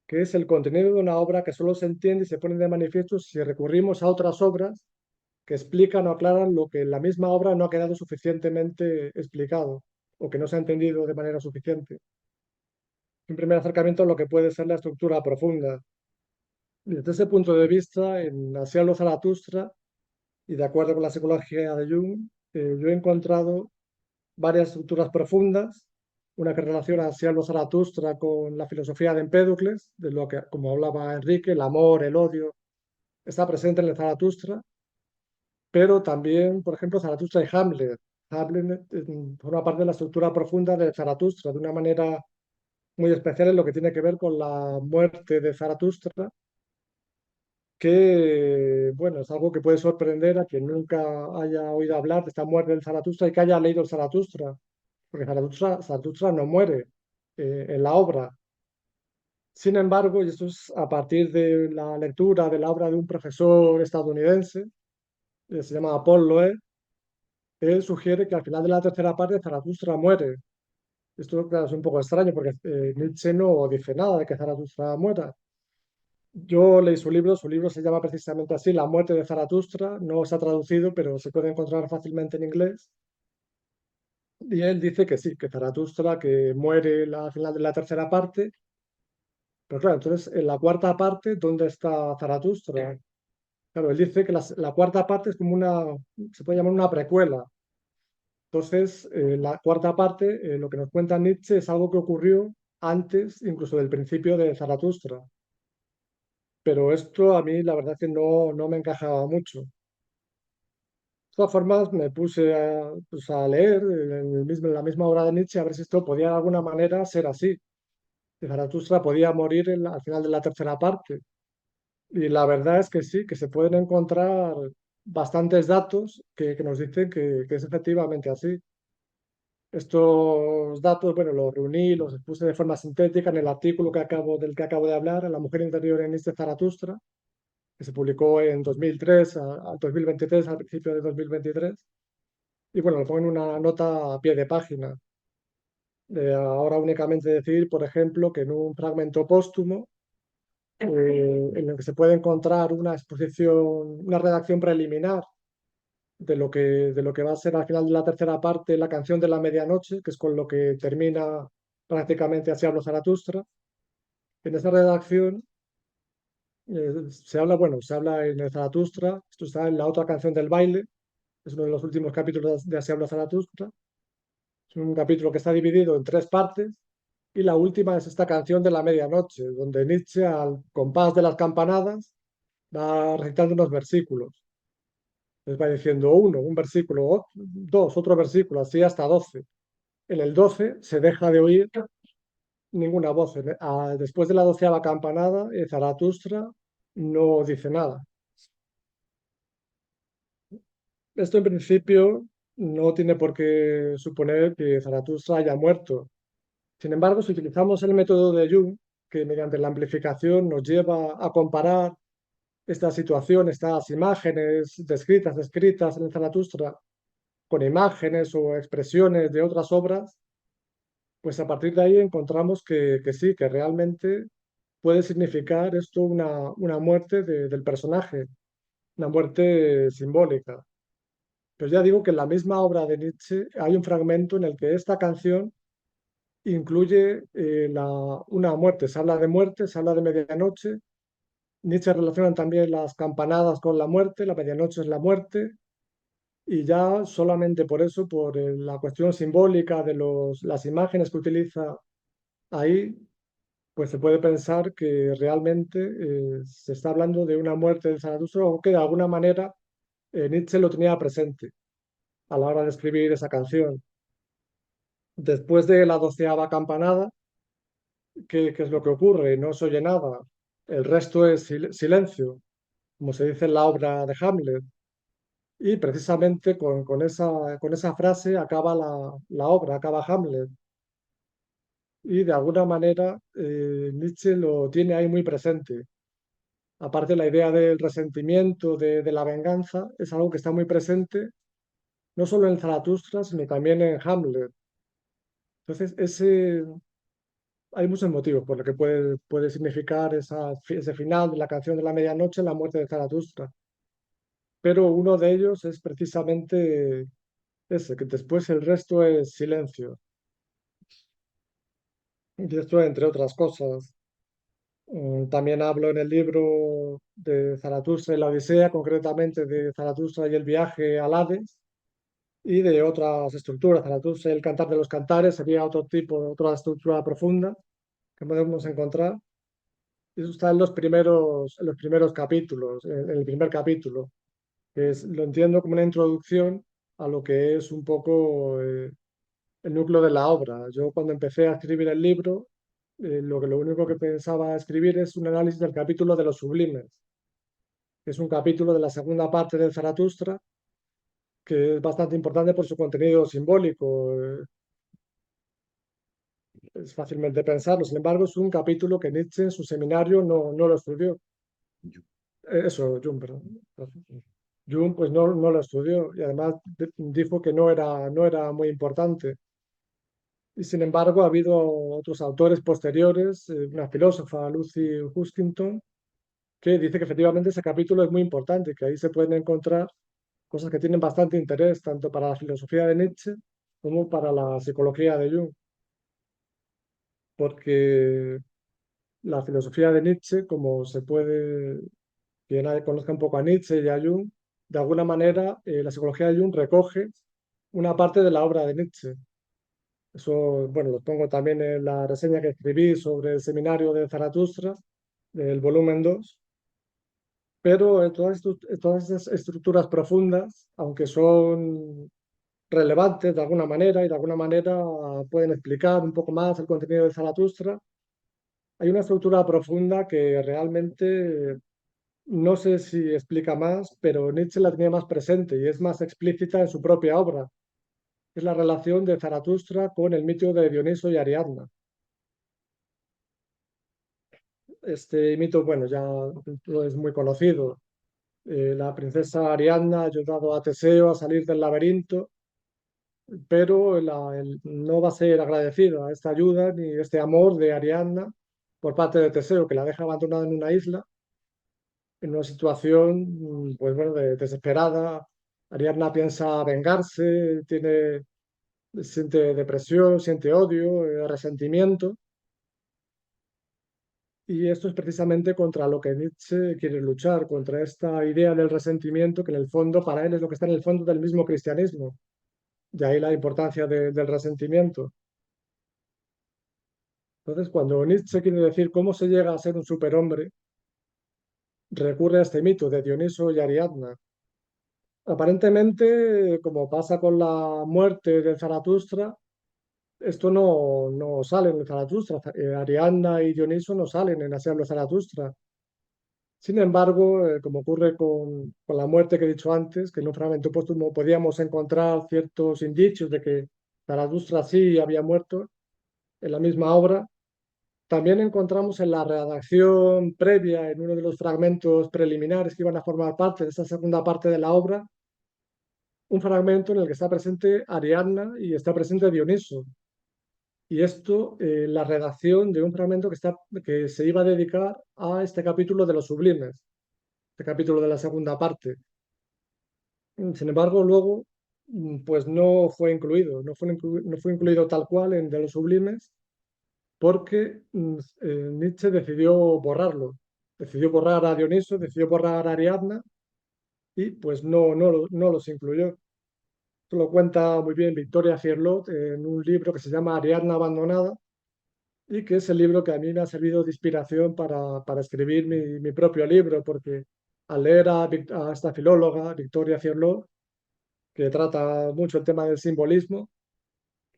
que es el contenido de una obra que solo se entiende y se pone de manifiesto si recurrimos a otras obras que explican o aclaran lo que en la misma obra no ha quedado suficientemente explicado o que no se ha entendido de manera suficiente. Un primer acercamiento a lo que puede ser la estructura profunda. Desde ese punto de vista, en Hacia lo Zaratustra, y de acuerdo con la psicología de Jung, yo he encontrado varias estructuras profundas, una que relaciona hacia lo Zaratustra con la filosofía de Empédocles, de lo que, como hablaba Enrique, el amor, el odio, está presente en el Zaratustra, pero también, por ejemplo, Zaratustra y Hamlet. Hamlet forma parte de la estructura profunda de Zaratustra, de una manera muy especial en lo que tiene que ver con la muerte de Zaratustra, que, bueno, es algo que puede sorprender a quien nunca haya oído hablar de esta muerte del Zaratustra y que haya leído el Zaratustra, porque Zaratustra no muere en la obra. Sin embargo, y esto es a partir de la lectura de la obra de un profesor estadounidense, se llama Paul Loeb, él sugiere que al final de la tercera parte Zaratustra muere. Esto, claro, es un poco extraño porque Nietzsche no dice nada de que Zaratustra muera. Yo leí su libro se llama precisamente así, La muerte de Zaratustra, no se ha traducido, pero se puede encontrar fácilmente en inglés. Y él dice que sí, que Zaratustra, que muere al final de la tercera parte, pero claro, entonces en la cuarta parte, ¿dónde está Zaratustra? Claro, él dice que la cuarta parte es como se puede llamar una precuela. Entonces, la cuarta parte, lo que nos cuenta Nietzsche es algo que ocurrió antes incluso del principio de Zaratustra. Pero esto a mí la verdad que no me encajaba mucho. De todas formas, me puse pues, a leer en la misma obra de Nietzsche a ver si esto podía de alguna manera ser así. Que Zaratustra podía morir al final de la tercera parte. Y la verdad es que sí, que se pueden encontrar bastantes datos que nos dicen que es efectivamente así. Estos datos, bueno, los reuní, los expuse de forma sintética en el artículo del que acabo de hablar, La mujer interior en este Zaratustra, que se publicó en 2003, al 2023, al principio de 2023. Y bueno, lo pongo en una nota a pie de página. Ahora únicamente decir, por ejemplo, que en un fragmento póstumo, en el que se puede encontrar una exposición, una redacción preliminar de lo que va a ser al final de la tercera parte la canción de la medianoche, que es con lo que termina prácticamente Así habló Zaratustra. En esa redacción se habla en el Zaratustra, esto está en la otra canción del baile, es uno de los últimos capítulos de Así habla Zaratustra. Es un capítulo que está dividido en tres partes y la última es esta canción de la medianoche, donde Nietzsche, al compás de las campanadas, va recitando unos versículos. Les va diciendo un versículo, dos, otro versículo, así hasta 12. En el 12 se deja de oír ninguna voz. Después de la 12ª campanada, Zaratustra no dice nada. Esto en principio no tiene por qué suponer que Zaratustra haya muerto. Sin embargo, si utilizamos el método de Jung, que mediante la amplificación nos lleva a comparar esta situación, estas imágenes descritas en Zaratustra, con imágenes o expresiones de otras obras, pues a partir de ahí encontramos que sí, que realmente puede significar esto una muerte del personaje, una muerte simbólica. Pero ya digo que en la misma obra de Nietzsche hay un fragmento en el que esta canción incluye una muerte. Se habla de muerte, se habla de medianoche. Nietzsche relaciona también las campanadas con la muerte, la medianoche es la muerte, y ya solamente por eso, por la cuestión simbólica de las imágenes que utiliza ahí, pues se puede pensar que realmente se está hablando de una muerte de Zaratustra o que de alguna manera Nietzsche lo tenía presente a la hora de escribir esa canción. Después de la 12ª campanada, ¿qué es lo que ocurre? No se oye nada. El resto es silencio, como se dice en la obra de Hamlet. Y precisamente con esa frase acaba la obra, acaba Hamlet. Y de alguna manera Nietzsche lo tiene ahí muy presente. Aparte, la idea del resentimiento, de la venganza, es algo que está muy presente, no solo en Zaratustra, sino también en Hamlet. Entonces, hay muchos motivos por los que puede significar ese final de la canción de la medianoche, la muerte de Zaratustra. Pero uno de ellos es precisamente ese, que después el resto es silencio. Y esto entre otras cosas. También hablo en el libro de Zaratustra y la Odisea, concretamente de Zaratustra y el viaje al Hades, y de otras estructuras. Zaratustra y el cantar de los cantares sería otro tipo, otra estructura profunda que podemos encontrar. Y eso está en los primeros capítulos, en el primer capítulo, lo entiendo como una introducción a lo que es un poco el núcleo de la obra. Yo cuando empecé a escribir el libro, lo único que pensaba escribir es un análisis del capítulo de los sublimes, que es un capítulo de la segunda parte de Zaratustra, que es bastante importante por su contenido simbólico. Es fácilmente pensarlo. Sin embargo, es un capítulo que Nietzsche en su seminario no lo estudió. Eso, Jung, perdón. Jung pues no lo estudió y además dijo que no era muy importante. Y sin embargo, ha habido otros autores posteriores, una filósofa, Lucy Huskinson, que dice que efectivamente ese capítulo es muy importante, que ahí se pueden encontrar cosas que tienen bastante interés, tanto para la filosofía de Nietzsche como para la psicología de Jung, porque la filosofía de Nietzsche, como quien conozca un poco a Nietzsche y a Jung, de alguna manera la psicología de Jung recoge una parte de la obra de Nietzsche. Eso, bueno, lo pongo también en la reseña que escribí sobre el seminario de Zaratustra, del volumen 2. Pero todas esas estructuras profundas, aunque son relevantes de alguna manera y de alguna manera pueden explicar un poco más el contenido de Zaratustra, hay una estructura profunda que realmente no sé si explica más, pero Nietzsche la tenía más presente y es más explícita en su propia obra. Es la relación de Zaratustra con el mito de Dioniso y Ariadna. Este mito, bueno, ya es muy conocido. La princesa Ariadna ha ayudado a Teseo a salir del laberinto, pero no va a ser agradecido a esta ayuda ni este amor de Ariadna por parte de Teseo, que la deja abandonada en una isla, en una situación, pues bueno, desesperada. Ariadna piensa vengarse, siente depresión, siente odio, resentimiento. Y esto es precisamente contra lo que Nietzsche quiere luchar, contra esta idea del resentimiento, que en el fondo para él es lo que está en el fondo del mismo cristianismo. De ahí la importancia del resentimiento. Entonces, cuando Nietzsche quiere decir cómo se llega a ser un superhombre, recurre a este mito de Dioniso y Ariadna. Aparentemente, como pasa con la muerte de Zaratustra, Esto no sale en Zaratustra. Ariadna y Dioniso no salen en Asia de Zaratustra. Sin embargo, como ocurre con la muerte que he dicho antes, que en un fragmento póstumo podíamos encontrar ciertos indicios de que Zaratustra sí había muerto en la misma obra, también encontramos en la redacción previa, en uno de los fragmentos preliminares que iban a formar parte de esta segunda parte de la obra, un fragmento en el que está presente Ariadna y está presente Dioniso. Y esto, la redacción de un fragmento que se iba a dedicar a este capítulo de los sublimes, este capítulo de la segunda parte. Sin embargo, luego, pues no fue incluido, no fue incluido tal cual en de los sublimes, porque Nietzsche decidió borrarlo. Decidió borrar a Dioniso, decidió borrar a Ariadna y pues no los incluyó. Esto lo cuenta muy bien Victoria Fierlot en un libro que se llama Ariadna abandonada y que es el libro que a mí me ha servido de inspiración para escribir mi propio libro, porque al leer a esta filóloga, Victoria Fierlot, que trata mucho el tema del simbolismo,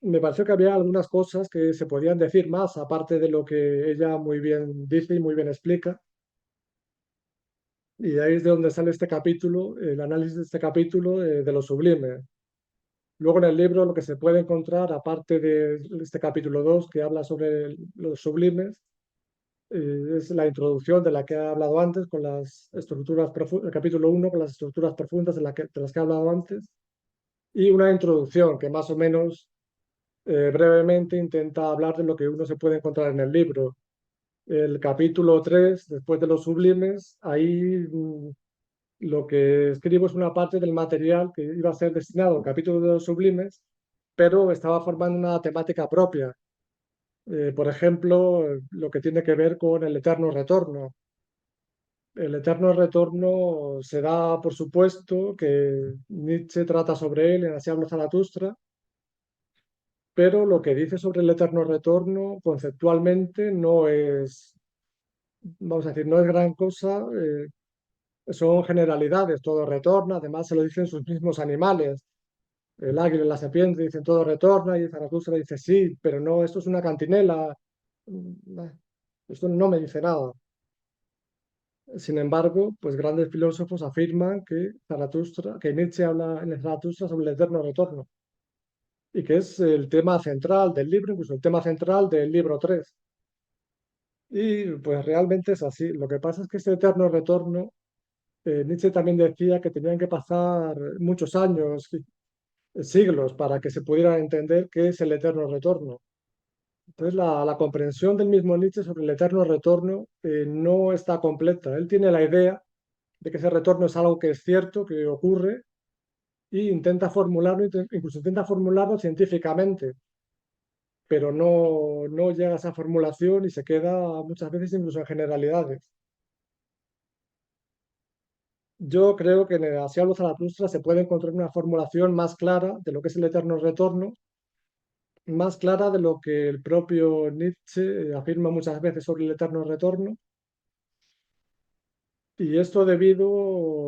me pareció que había algunas cosas que se podían decir más, aparte de lo que ella muy bien dice y muy bien explica. Y de ahí es de donde sale este capítulo, el análisis de este capítulo de lo sublime. Luego en el libro lo que se puede encontrar, aparte de este capítulo 2 que habla sobre los sublimes, es la introducción de la que he hablado antes, con las estructuras profundas, el capítulo 1 con las estructuras profundas de las que he hablado antes, y una introducción que más o menos brevemente intenta hablar de lo que uno se puede encontrar en el libro. El capítulo 3 después de los sublimes, ahí lo que escribo es una parte del material que iba a ser destinado al capítulo de los sublimes, pero estaba formando una temática propia. Por ejemplo, lo que tiene que ver con el eterno retorno. El eterno retorno se da, por supuesto, que Nietzsche trata sobre él en Así habla Zaratustra, pero lo que dice sobre el eterno retorno conceptualmente no es, vamos a decir, no es gran cosa, son generalidades, todo retorna, además se lo dicen sus mismos animales. El águila y la serpiente dicen todo retorna y Zaratustra dice sí, pero no, esto es una cantinela, esto no me dice nada. Sin embargo, pues grandes filósofos afirman que Zaratustra, que Nietzsche habla en el Zaratustra sobre el eterno retorno y que es el tema central del libro, incluso el tema central del libro 3. Y pues realmente es así. Lo que pasa es que este eterno retorno, Nietzsche también decía que tenían que pasar muchos años, siglos, para que se pudiera entender qué es el eterno retorno. Entonces la comprensión del mismo Nietzsche sobre el eterno retorno no está completa. Él tiene la idea de que ese retorno es algo que es cierto, que ocurre, e intenta formularlo, incluso intenta formularlo científicamente, pero no llega a esa formulación y se queda muchas veces incluso en generalidades. Yo creo que en el Así habla Zaratustra se puede encontrar una formulación más clara de lo que es el eterno retorno, más clara de lo que el propio Nietzsche afirma muchas veces sobre el eterno retorno. Y esto debido,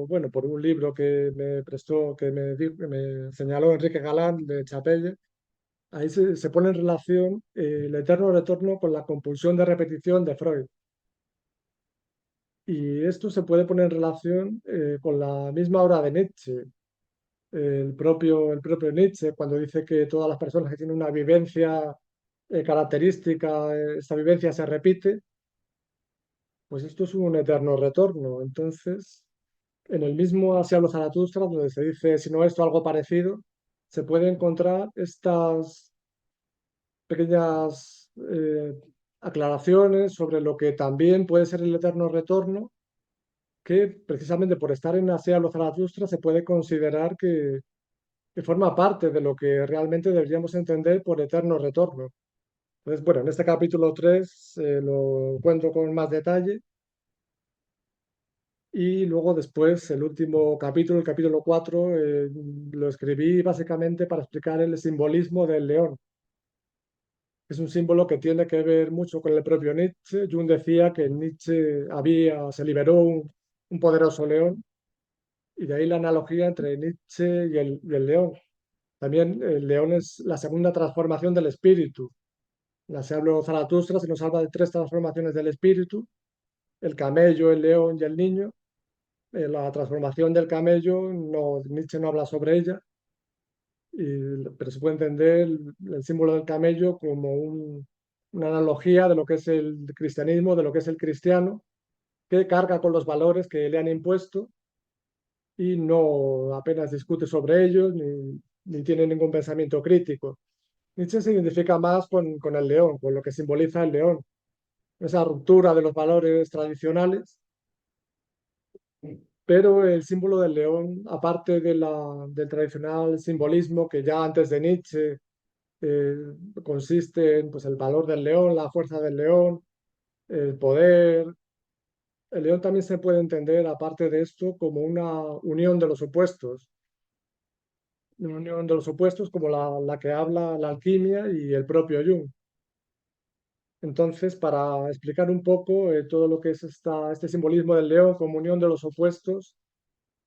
bueno, por un libro que me prestó, que me señaló Enrique Galán de Chapelle. Ahí se pone en relación el eterno retorno con la compulsión de repetición de Freud. Y esto se puede poner en relación con la misma obra de Nietzsche. El propio Nietzsche, cuando dice que todas las personas que tienen una vivencia característica, esta vivencia se repite, pues esto es un eterno retorno. Entonces, en el mismo Así habla Zaratustra, donde se dice, si no esto, algo parecido, se puede encontrar estas pequeñas aclaraciones sobre lo que también puede ser el eterno retorno, que precisamente por estar en Así habla Zaratustra se puede considerar que forma parte de lo que realmente deberíamos entender por eterno retorno. Entonces, bueno, en este capítulo 3 lo cuento con más detalle y luego después el último capítulo, el capítulo 4, lo escribí básicamente para explicar el simbolismo del león. Es un símbolo que tiene que ver mucho con el propio Nietzsche. Jung decía que en Nietzsche se liberó un poderoso león y de ahí la analogía entre Nietzsche y el león. También el león es la segunda transformación del espíritu. En la Se habló Zaratustra se nos habla de tres transformaciones del espíritu: el camello, el león y el niño. La transformación del camello, no, Nietzsche no habla sobre ella, pero se puede entender el símbolo del camello como una analogía de lo que es el cristianismo, de lo que es el cristiano, que carga con los valores que le han impuesto y no apenas discute sobre ellos ni tiene ningún pensamiento crítico. Nietzsche se identifica más con el león, con lo que simboliza el león, esa ruptura de los valores tradicionales, pero el símbolo del león, aparte del tradicional simbolismo que ya antes de Nietzsche eh, consiste en pues, el valor del león, la fuerza del león, el poder. El león también se puede entender, aparte de esto, como una unión de los opuestos, una unión de los opuestos como la que habla la alquimia y el propio Jung. Entonces, para explicar un poco todo lo que es este simbolismo del león como unión de los opuestos,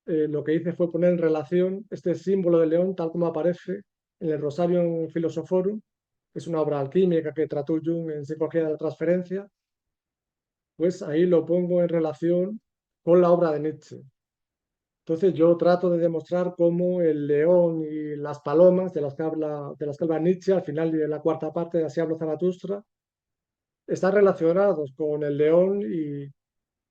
lo que hice fue poner en relación este símbolo del león tal como aparece en el Rosarium Philosophorum, que es una obra alquímica que trató Jung en Psicología de la Transferencia. Pues ahí lo pongo en relación con la obra de Nietzsche. Entonces yo trato de demostrar cómo el león y las palomas de las que habla Nietzsche al final de la cuarta parte de Así habló Zaratustra están relacionados con el león y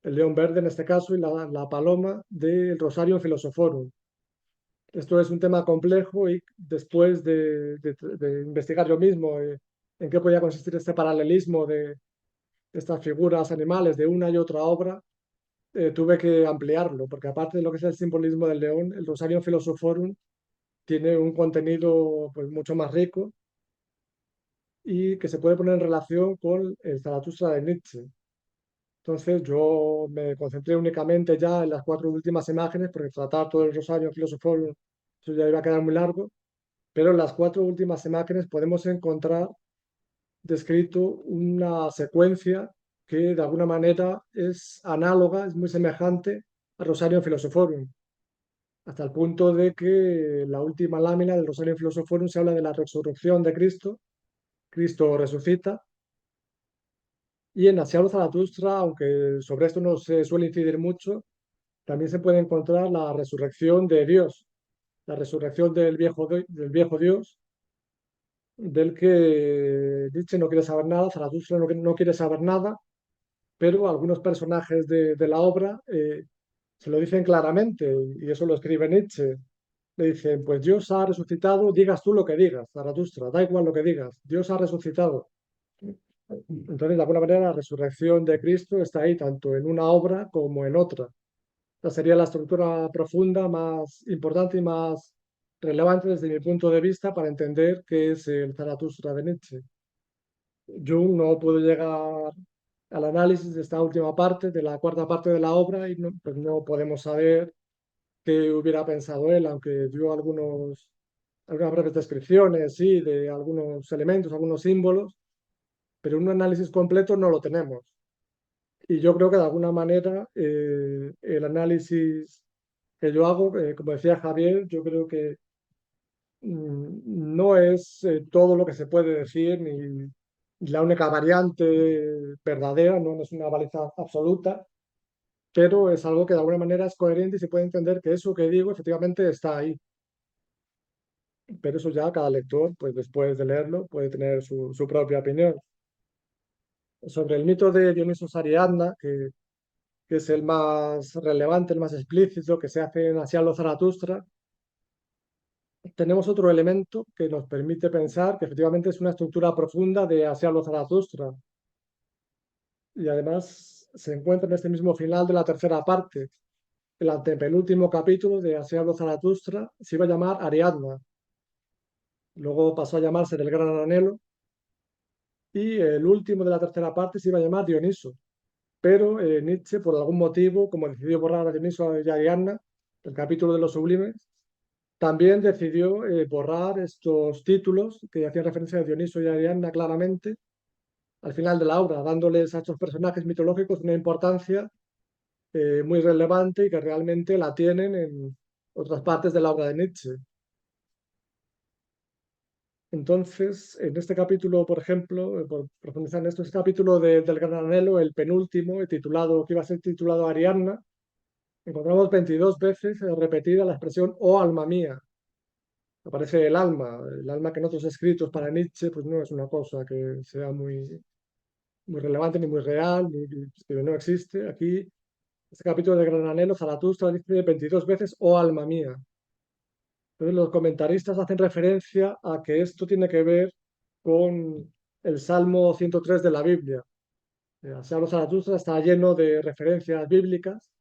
el león verde en este caso y la paloma del Rosarium Philosophorum. Esto es un tema complejo y después de investigar yo mismo en qué podía consistir este paralelismo de estas figuras animales de una y otra obra, tuve que ampliarlo, porque aparte de lo que es el simbolismo del león, el Rosarium Philosophorum tiene un contenido pues, mucho más rico y que se puede poner en relación con el Zaratustra de Nietzsche. Entonces yo me concentré únicamente ya en las cuatro últimas imágenes, porque tratar todo el Rosario Philosophorum, eso ya iba a quedar muy largo, pero en las cuatro últimas imágenes podemos encontrar descrito una secuencia que de alguna manera es análoga, es muy semejante a Rosario Philosophorum, hasta el punto de que la última lámina del Rosario Philosophorum se habla de la resurrección de Cristo. Cristo resucita. Y en Asialo Zaratustra, aunque sobre esto no se suele incidir mucho, también se puede encontrar la resurrección de Dios, la resurrección del viejo Dios, del que Nietzsche no quiere saber nada, Zaratustra no quiere saber nada, pero algunos personajes de la obra se lo dicen claramente, y eso lo escribe Nietzsche. Le dicen, pues Dios ha resucitado, digas tú lo que digas, Zaratustra, da igual lo que digas, Dios ha resucitado. Entonces, de alguna manera, la resurrección de Cristo está ahí, tanto en una obra como en otra. Esta sería la estructura profunda más importante y más relevante desde mi punto de vista para entender qué es el Zaratustra de Nietzsche. Jung no pudo llegar al análisis de esta última parte, de la cuarta parte de la obra, y no, pues no podemos saber qué hubiera pensado él, aunque dio algunas breves descripciones, sí, de algunos elementos, algunos símbolos, pero un análisis completo no lo tenemos. Y yo creo que de alguna manera el análisis que yo hago, como decía Javier, yo creo que no es todo lo que se puede decir ni la única variante verdadera, no es una baliza absoluta, pero es algo que de alguna manera es coherente y se puede entender que eso que digo efectivamente está ahí. Pero eso ya cada lector, pues después de leerlo, puede tener su propia opinión. Sobre el mito de Dionisos Ariadna, que es el más relevante, el más explícito, que se hace en Asialo Zaratustra, tenemos otro elemento que nos permite pensar que efectivamente es una estructura profunda de Asialo Zaratustra. Y además se encuentra en este mismo final de la tercera parte. El antepenúltimo capítulo de Asialo Zaratustra se iba a llamar Ariadna. Luego pasó a llamarse El Gran Anhelo. Y el último de la tercera parte se iba a llamar Dioniso. Pero Nietzsche, por algún motivo, como decidió borrar a Dioniso y Ariadna, el capítulo de los sublimes, también decidió borrar estos títulos que hacían referencia a Dioniso y Ariadna claramente al final de la obra, dándoles a estos personajes mitológicos una importancia muy relevante y que realmente la tienen en otras partes de la obra de Nietzsche. Entonces, en este capítulo, por ejemplo, por profundizar en esto, este capítulo del Gran Anhelo, el penúltimo, titulado, que iba a ser titulado Ariadna, encontramos 22 veces repetida la expresión "oh alma mía". Aparece el alma que en otros escritos para Nietzsche pues no es una cosa que sea muy relevante ni muy real, que no existe. Aquí, este capítulo del Gran Anhelo, Zaratustra dice 22 veces "oh alma mía". Entonces los comentaristas hacen referencia a que esto tiene que ver con el Salmo 103 de la Biblia. El Salmo Zaratustra está lleno de referencias bíblicas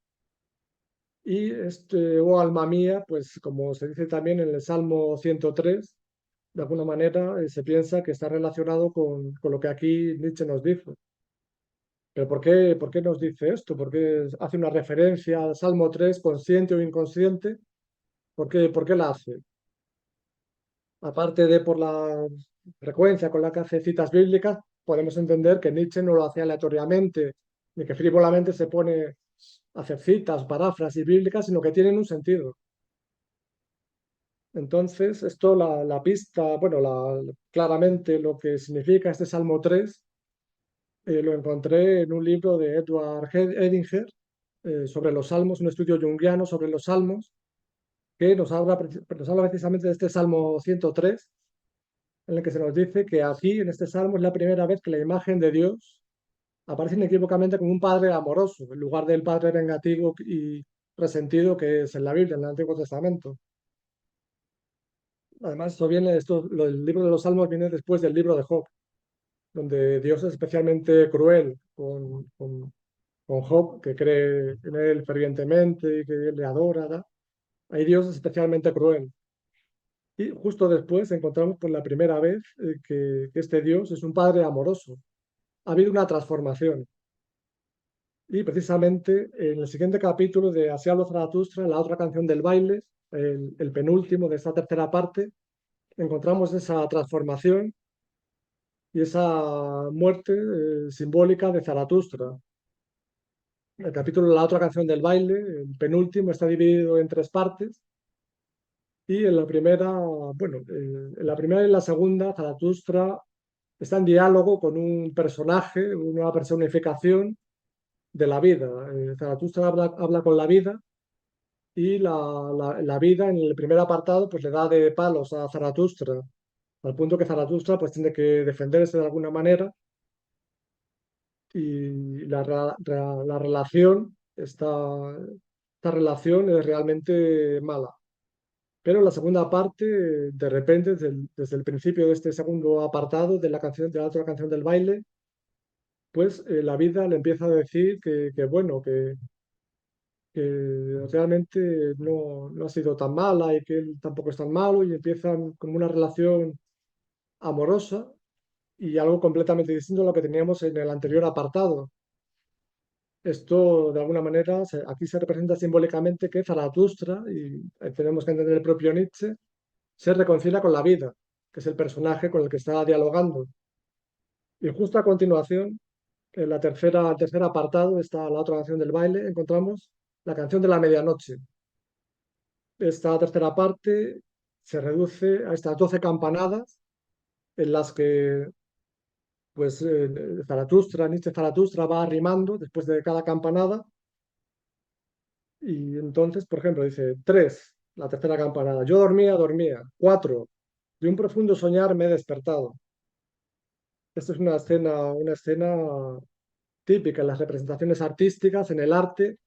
y este "oh alma mía", pues como se dice también en el Salmo 103, de alguna manera se piensa que está relacionado con lo que aquí Nietzsche nos dice. Pero por qué nos dice esto? ¿Por qué hace una referencia al Salmo 3, consciente o inconsciente? Por qué la hace? Aparte de por la frecuencia con la que hace citas bíblicas, podemos entender que Nietzsche no lo hace aleatoriamente, ni que frívolamente se pone a hacer citas, paráfrasis bíblicas, sino que tienen un sentido. Entonces, esto, la pista, bueno, claramente lo que significa este Salmo 3, lo encontré en un libro de Edward Edinger sobre los salmos, un estudio junguiano sobre los salmos, que nos habla precisamente de este Salmo 103, en el que se nos dice que aquí, en este salmo, es la primera vez que la imagen de Dios aparece inequívocamente como un padre amoroso, en lugar del padre vengativo y resentido que es en la Biblia, en el Antiguo Testamento. Además, el libro de los Salmos viene después del libro de Job, donde Dios es especialmente cruel con Job, que cree en él fervientemente y que le adora, ¿da? Ahí Dios es especialmente cruel. Y justo después encontramos por la primera vez que este Dios es un padre amoroso. Ha habido una transformación. Y precisamente en el siguiente capítulo de Así habló Zaratustra, la otra canción del baile, el penúltimo de esta tercera parte, encontramos esa transformación y esa muerte simbólica de Zaratustra. El capítulo La otra canción del baile, el penúltimo, está dividido en tres partes. Y en la primera, bueno, en la primera y en la segunda, Zaratustra está en diálogo con un personaje, una personificación de la vida. Zaratustra habla con la vida y la vida en el primer apartado pues le da de palos a Zaratustra, al punto que Zaratustra pues tiene que defenderse de alguna manera y la relación, esta relación es realmente mala. Pero la segunda parte, de repente, desde el principio de este segundo apartado de la canción, de la otra canción del baile, pues la vida le empieza a decir bueno, que realmente no ha sido tan mala y que él tampoco es tan malo y empiezan como una relación amorosa y algo completamente distinto a lo que teníamos en el anterior apartado. Esto, de alguna manera, aquí se representa simbólicamente que Zaratustra, y tenemos que entender el propio Nietzsche, se reconcilia con la vida, que es el personaje con el que está dialogando. Y justo a continuación, en el tercer apartado, está la otra canción del baile, encontramos la canción de la medianoche. Esta tercera parte se reduce a estas 12 campanadas en las que pues Nietzsche Zaratustra va rimando después de cada campanada y entonces, por ejemplo, dice 3, la tercera campanada, yo dormía, dormía. 4, de un profundo soñar me he despertado. Esto es una escena típica en las representaciones artísticas, en el arte.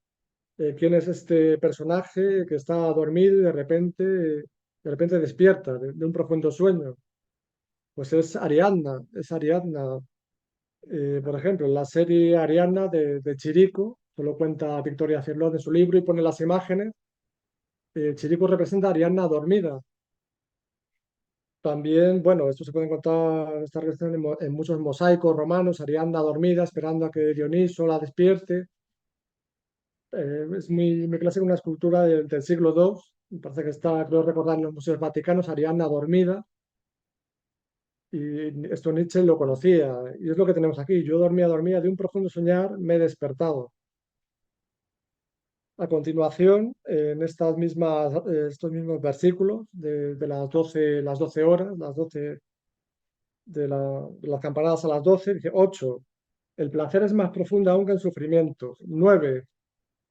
¿Quién es este personaje que está dormido y de repente despierta de un profundo sueño? Pues es Ariadna, es Ariadna. Por ejemplo, en la serie Ariadna de Chirico, solo cuenta Victoria Cirlot en su libro y pone las imágenes. Chirico representa a Ariadna dormida. También, bueno, esto se puede encontrar, esta representación en muchos mosaicos romanos, Ariadna dormida, esperando a que Dioniso la despierte. Es muy clásica, una escultura del siglo II, me parece que está, creo recordar, en los museos vaticanos, Ariadna dormida, y esto Nietzsche lo conocía, y es lo que tenemos aquí, yo dormía, dormía, de un profundo soñar me he despertado. A continuación, en estos mismos versículos de las 12 horas, las 12 de las campanadas a las 12, dice 8, el placer es más profundo aún que el sufrimiento. 9,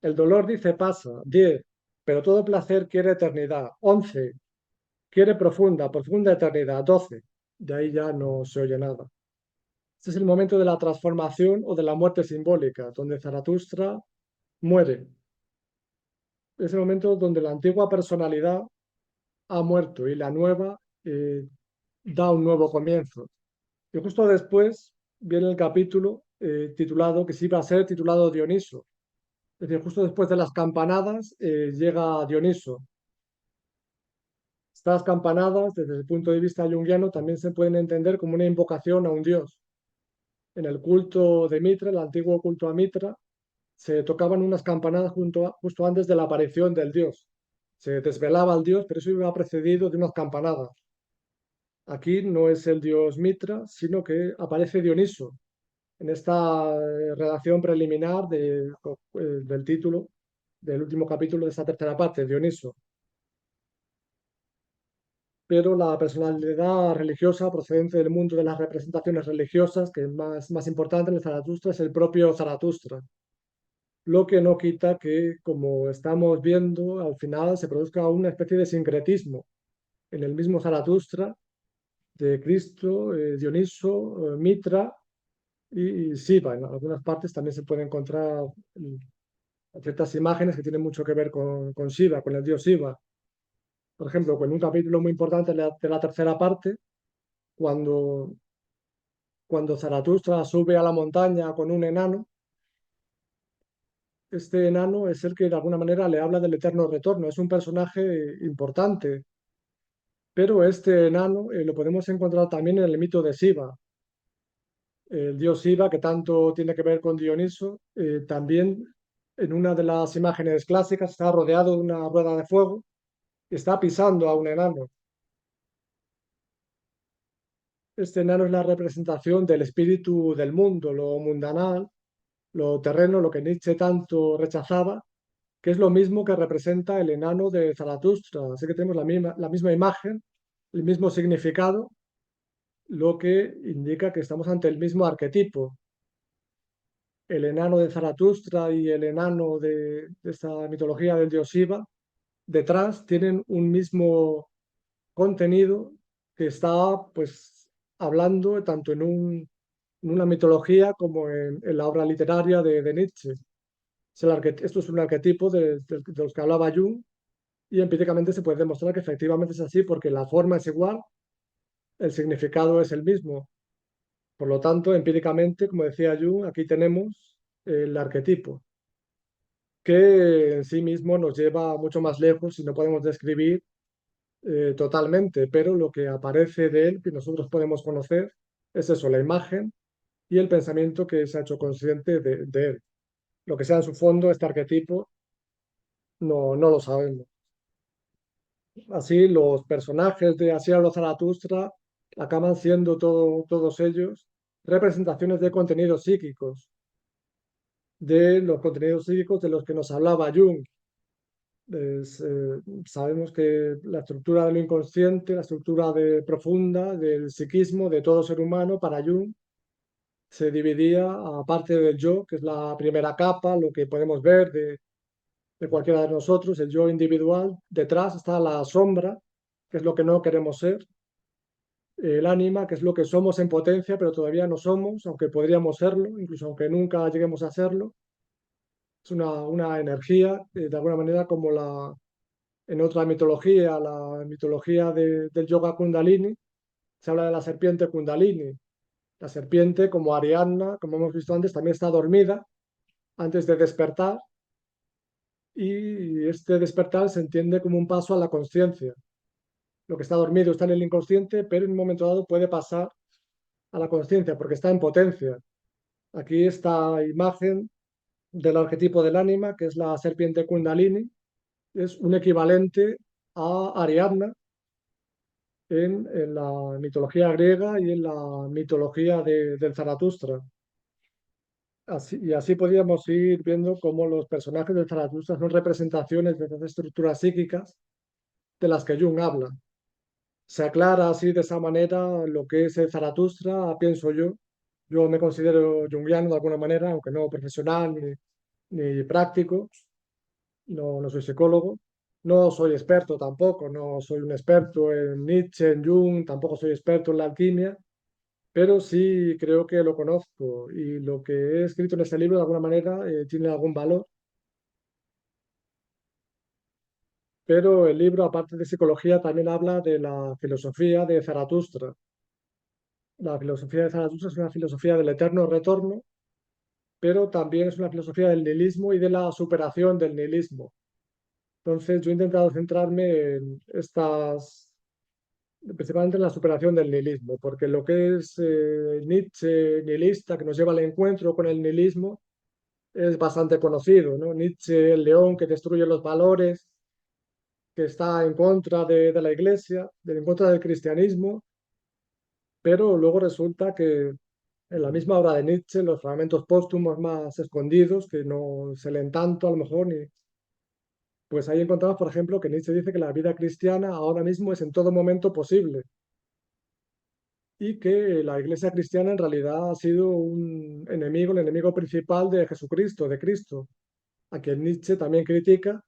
el dolor dice pasa. 10, pero todo placer quiere eternidad. 11, quiere profunda, profunda eternidad. 12, de ahí ya no se oye nada. Este es el momento de la transformación o de la muerte simbólica, donde Zaratustra muere. Es el momento donde la antigua personalidad ha muerto y la nueva da un nuevo comienzo. Y justo después viene el capítulo titulado, que sí iba a ser titulado Dioniso. Es decir, justo después de las campanadas llega Dioniso. Estas campanadas, desde el punto de vista junguiano, también se pueden entender como una invocación a un dios. En el culto de Mitra, el antiguo culto a Mitra, se tocaban unas campanadas justo antes de la aparición del dios. Se desvelaba al dios, pero eso iba precedido de unas campanadas. Aquí no es el dios Mitra, sino que aparece Dioniso en esta redacción preliminar del título del último capítulo de esta tercera parte, Dioniso. Pero la personalidad religiosa procedente del mundo de las representaciones religiosas, que es más importante en el Zaratustra, es el propio Zaratustra. Lo que no quita que, como estamos viendo, al final se produzca una especie de sincretismo en el mismo Zaratustra de Cristo, Dioniso, Mitra y Siva. En algunas partes también se puede encontrar ciertas imágenes que tienen mucho que ver con Shiva, con el dios Shiva. Por ejemplo, en un capítulo muy importante de la tercera parte, cuando, cuando Zaratustra sube a la montaña con un enano, este enano es el que de alguna manera le habla del eterno retorno. Es un personaje importante, pero este enano lo podemos encontrar también en el mito de Shiva. El dios Shiva, que tanto tiene que ver con Dioniso, también en una de las imágenes clásicas está rodeado de una rueda de fuego y está pisando a un enano. Este enano es la representación del espíritu del mundo, lo mundanal, lo terreno, lo que Nietzsche tanto rechazaba, que es lo mismo que representa el enano de Zaratustra. Así que tenemos la misma imagen, el mismo significado, lo que indica que estamos ante el mismo arquetipo. El enano de Zaratustra y el enano de esta mitología del dios Shiva, detrás tienen un mismo contenido que está pues hablando tanto en una mitología como en la obra literaria de Nietzsche. Esto es un arquetipo de los que hablaba Jung y empíricamente se puede demostrar que efectivamente es así porque la forma es igual, el significado es el mismo. Por lo tanto, empíricamente, como decía Jung, aquí tenemos el arquetipo, que en sí mismo nos lleva mucho más lejos y no podemos describir totalmente, pero lo que aparece de él, que nosotros podemos conocer, es eso, la imagen y el pensamiento que se ha hecho consciente de él. Lo que sea en su fondo, este arquetipo, no lo sabemos. Así, los personajes de Así habló Zaratustra acaban siendo todos ellos representaciones de contenidos psíquicos, de los contenidos psíquicos de los que nos hablaba Jung. Sabemos que la estructura de lo inconsciente, la estructura profunda del psiquismo de todo ser humano para Jung se dividía, aparte del yo, que es la primera capa, lo que podemos ver de cualquiera de nosotros, el yo individual. Detrás está la sombra, que es lo que no queremos ser, el ánima, que es lo que somos en potencia, pero todavía no somos, aunque podríamos serlo, incluso aunque nunca lleguemos a serlo. Es una energía, de alguna manera, como en otra mitología, la mitología del yoga Kundalini, se habla de la serpiente Kundalini. La serpiente, como Ariadna, como hemos visto antes, también está dormida antes de despertar, y este despertar se entiende como un paso a la conciencia. Lo que está dormido está en el inconsciente, pero en un momento dado puede pasar a la conciencia porque está en potencia. Aquí esta imagen del arquetipo del ánima, que es la serpiente Kundalini, es un equivalente a Ariadna en la mitología griega y en la mitología del Zaratustra. Y así podríamos ir viendo cómo los personajes del Zaratustra son representaciones de esas estructuras psíquicas de las que Jung habla. se aclara así de esa manera lo que es el Zaratustra, pienso yo. Yo me considero junguiano de alguna manera, aunque no profesional ni práctico, no soy psicólogo, no soy experto tampoco, no soy un experto en Nietzsche, en Jung, tampoco soy experto en la alquimia, pero sí creo que lo conozco y lo que he escrito en este libro de alguna manera tiene algún valor. Pero el libro, aparte de psicología, también habla de la filosofía de Zaratustra. La filosofía de Zaratustra es una filosofía del eterno retorno, pero también es una filosofía del nihilismo y de la superación del nihilismo. Entonces, yo he intentado centrarme en estas, principalmente en la superación del nihilismo, porque lo que es Nietzsche nihilista, que nos lleva al encuentro con el nihilismo, es bastante conocido, ¿no? Nietzsche, el león que destruye los valores, que está en contra de la iglesia, en contra del cristianismo, pero luego resulta que en la misma obra de Nietzsche, los fragmentos póstumos más escondidos, que no se leen tanto a lo mejor, pues ahí encontramos, por ejemplo, que Nietzsche dice que la vida cristiana ahora mismo es en todo momento posible y que la iglesia cristiana en realidad ha sido un enemigo, el enemigo principal de Jesucristo, de Cristo, a quien Nietzsche también critica,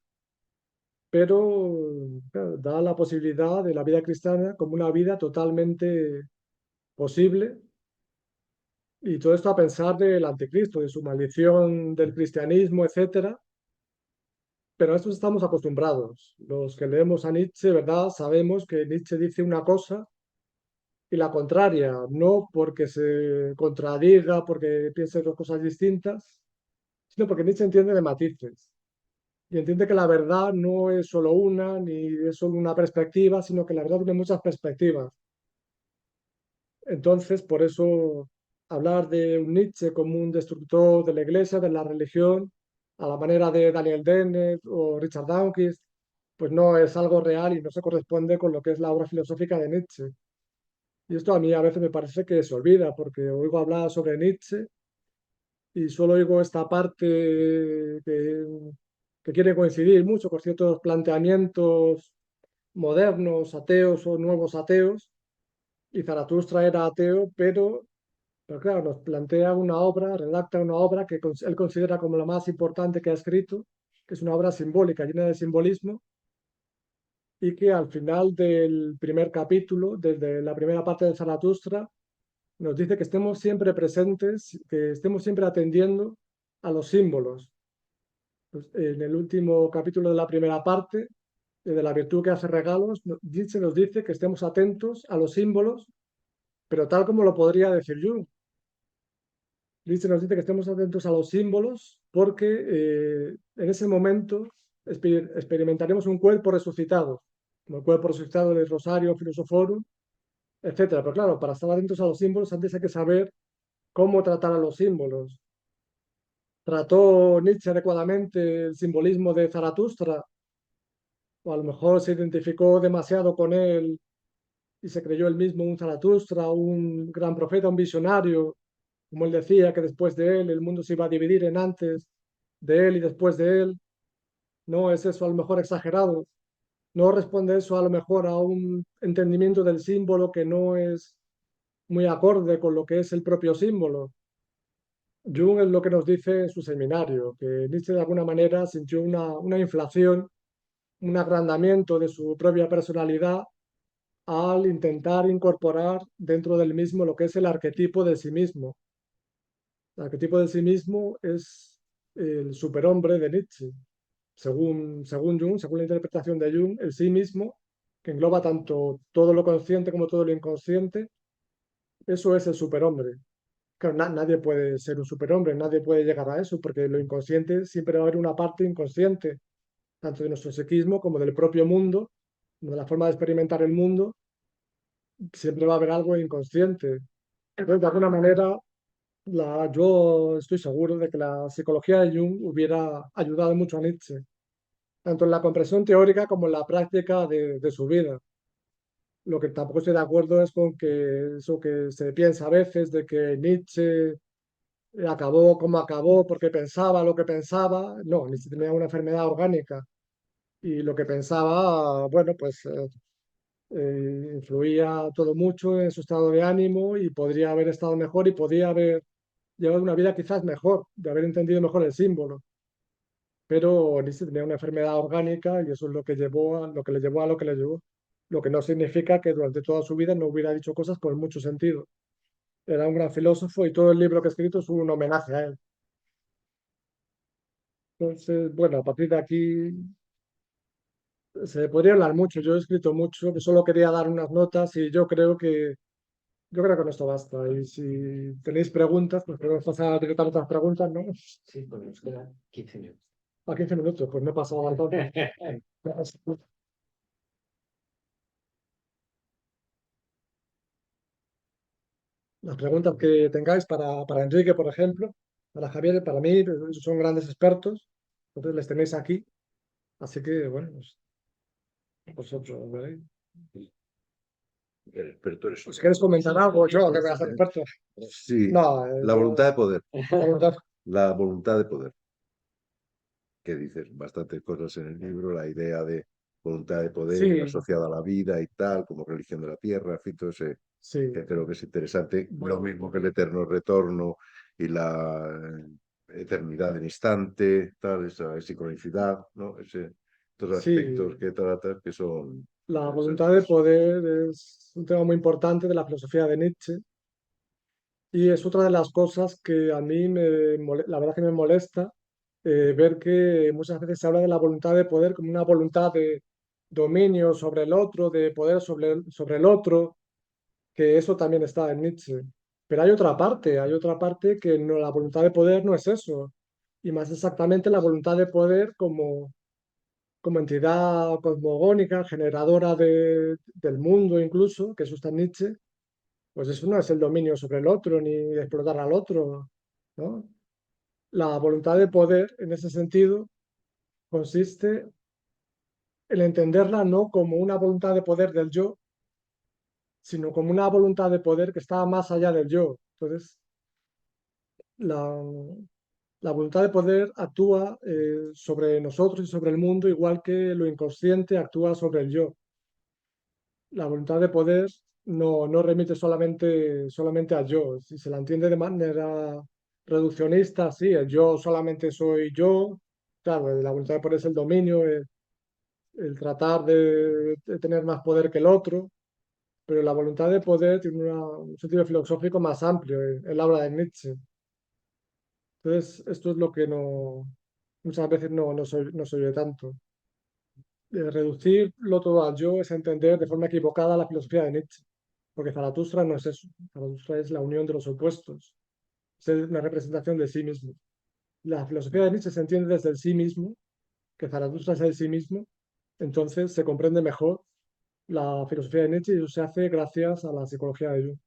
pero claro, da la posibilidad de la vida cristiana como una vida totalmente posible. Y todo esto a pensar del anticristo, de su maldición del cristianismo, etcétera. Pero a esto estamos acostumbrados. Los que leemos a Nietzsche, ¿verdad? Sabemos que Nietzsche dice una cosa y la contraria, no porque se contradiga, porque piense dos cosas distintas, sino porque Nietzsche entiende de matices y entiende que la verdad no es solo una, ni es solo una perspectiva, sino que la verdad tiene muchas perspectivas. Entonces, por eso hablar de un Nietzsche como un destructor de la iglesia, de la religión, a la manera de Daniel Dennett o Richard Dawkins, pues no es algo real y no se corresponde con lo que es la obra filosófica de Nietzsche. Y esto a mí a veces me parece que se olvida, porque oigo hablar sobre Nietzsche y solo oigo esta parte que quiere coincidir mucho con ciertos planteamientos modernos, ateos o nuevos ateos, y Zaratustra era ateo, pero claro, nos plantea una obra, redacta una obra que él considera como la más importante que ha escrito, que es una obra simbólica, llena de simbolismo, y que al final del primer capítulo, desde la primera parte de Zaratustra, nos dice que estemos siempre presentes, que estemos siempre atendiendo a los símbolos. Pues, en el último capítulo de la primera parte, de la virtud que hace regalos, Nietzsche nos dice que estemos atentos a los símbolos, pero tal como lo podría decir Jung. Nietzsche nos dice que estemos atentos a los símbolos porque en ese momento experimentaremos un cuerpo resucitado, como el cuerpo resucitado del Rosario Philosophorus, etcétera. Pero claro, para estar atentos a los símbolos antes hay que saber cómo tratar a los símbolos. ¿Trató Nietzsche adecuadamente el simbolismo de Zaratustra? O a lo mejor se identificó demasiado con él y se creyó él mismo un Zaratustra, un gran profeta, un visionario, como él decía, que después de él el mundo se iba a dividir en antes de él y después de él. ¿No es eso a lo mejor exagerado? ¿No responde eso a lo mejor a un entendimiento del símbolo que no es muy acorde con lo que es el propio símbolo? Jung es lo que nos dice en su seminario, que Nietzsche de alguna manera sintió una inflación, un agrandamiento de su propia personalidad al intentar incorporar dentro del mismo lo que es el arquetipo de sí mismo. El arquetipo de sí mismo es el superhombre de Nietzsche. Según Jung, según la interpretación de Jung, el sí mismo, que engloba tanto todo lo consciente como todo lo inconsciente, eso es el superhombre. Claro, nadie puede ser un superhombre, nadie puede llegar a eso, porque lo inconsciente siempre va a haber una parte inconsciente, tanto de nuestro psiquismo como del propio mundo, de la forma de experimentar el mundo, siempre va a haber algo inconsciente. Entonces, de alguna manera, yo estoy seguro de que la psicología de Jung hubiera ayudado mucho a Nietzsche, tanto en la comprensión teórica como en la práctica de su vida. Lo que tampoco estoy de acuerdo es con que eso que se piensa a veces de que Nietzsche acabó como acabó porque pensaba lo que pensaba. No, Nietzsche tenía una enfermedad orgánica y lo que pensaba, bueno, pues influía todo mucho en su estado de ánimo y podría haber estado mejor y podría haber llevado una vida quizás mejor, de haber entendido mejor el símbolo. Pero Nietzsche tenía una enfermedad orgánica y eso es lo que llevó a lo que le llevó a lo que le llevó. Lo que no significa que durante toda su vida no hubiera dicho cosas con mucho sentido. Era un gran filósofo y todo el libro que ha escrito es un homenaje a él. Entonces, bueno, a partir de aquí se podría hablar mucho. Yo he escrito mucho, que solo quería dar unas notas y yo creo que con esto basta. Y si tenéis preguntas, pues podemos pasar a directar otras preguntas, ¿no? Sí, pues nos quedan 15 minutos. A 15 minutos, pues me he pasado bastante. Las preguntas que tengáis para Enrique, por ejemplo, para Javier, para mí, pues, son grandes expertos, entonces les tenéis aquí. Así que, bueno, pues, vosotros veréis. El experto eres tú. Si quieres comentar algo, yo que voy a ser experto. Sí, No, la voluntad de poder. voluntad. La voluntad de poder. Que dices bastantes cosas en el libro, la idea de voluntad de poder Sí, asociada a la vida y tal, como religión de la tierra, en fin, todo ese, sí. que creo que es interesante. Lo mismo que el eterno retorno y la eternidad del instante, tal, esa sincronicidad, ¿no? Todos aspectos Sí, que tratas que son la voluntad de interesantes. poder es un tema muy importante de la filosofía de Nietzsche y es otra de las cosas que a mí la verdad que me molesta ver que muchas veces se habla de la voluntad de poder como una voluntad de dominio sobre el otro, de poder sobre el otro, que eso también está en Nietzsche. Pero hay otra parte que no, la voluntad de poder no es eso, y más exactamente la voluntad de poder como entidad cosmogónica, generadora del mundo incluso, que eso está en Nietzsche, pues eso no es el dominio sobre el otro ni explotar al otro, ¿no? La voluntad de poder, en ese sentido, consiste en entenderla no como una voluntad de poder del yo, sino como una voluntad de poder que está más allá del yo. Entonces, la, la voluntad de poder actúa sobre nosotros y sobre el mundo igual que lo inconsciente actúa sobre el yo. La voluntad de poder no remite solamente al yo. Si se la entiende de manera reduccionista, sí, el yo solamente soy yo. Claro, la voluntad de poder es el dominio, el tratar de tener más poder que el otro, pero la voluntad de poder tiene un sentido filosófico más amplio. Él habla de Nietzsche. Entonces, esto es lo que muchas veces no se oye tanto. Reducirlo todo al yo es entender de forma equivocada la filosofía de Nietzsche, porque Zaratustra no es eso. Zaratustra es la unión de los opuestos, es una representación de sí mismo. La filosofía de Nietzsche se entiende desde el sí mismo, que Zaratustra es el sí mismo, entonces se comprende mejor la filosofía de Nietzsche y eso se hace gracias a la psicología de Jung.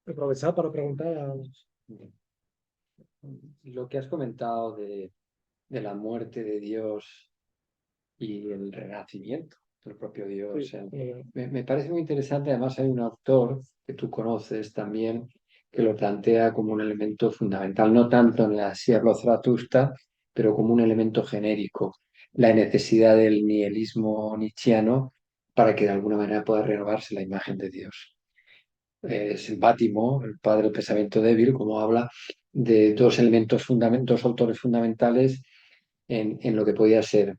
Aprovechar para preguntar a... Lo que has comentado de la muerte de Dios y el renacimiento del propio Dios. Sí, Me parece muy interesante. Además, hay un autor que tú conoces también que lo plantea como un elemento fundamental, no tanto en la Sierra Zaratustra, pero como un elemento genérico, la necesidad del nihilismo nietzscheano para que de alguna manera pueda renovarse la imagen de Dios. Es Bátimo, el padre del pensamiento débil, como habla de dos elementos dos autores fundamentales en lo que podía ser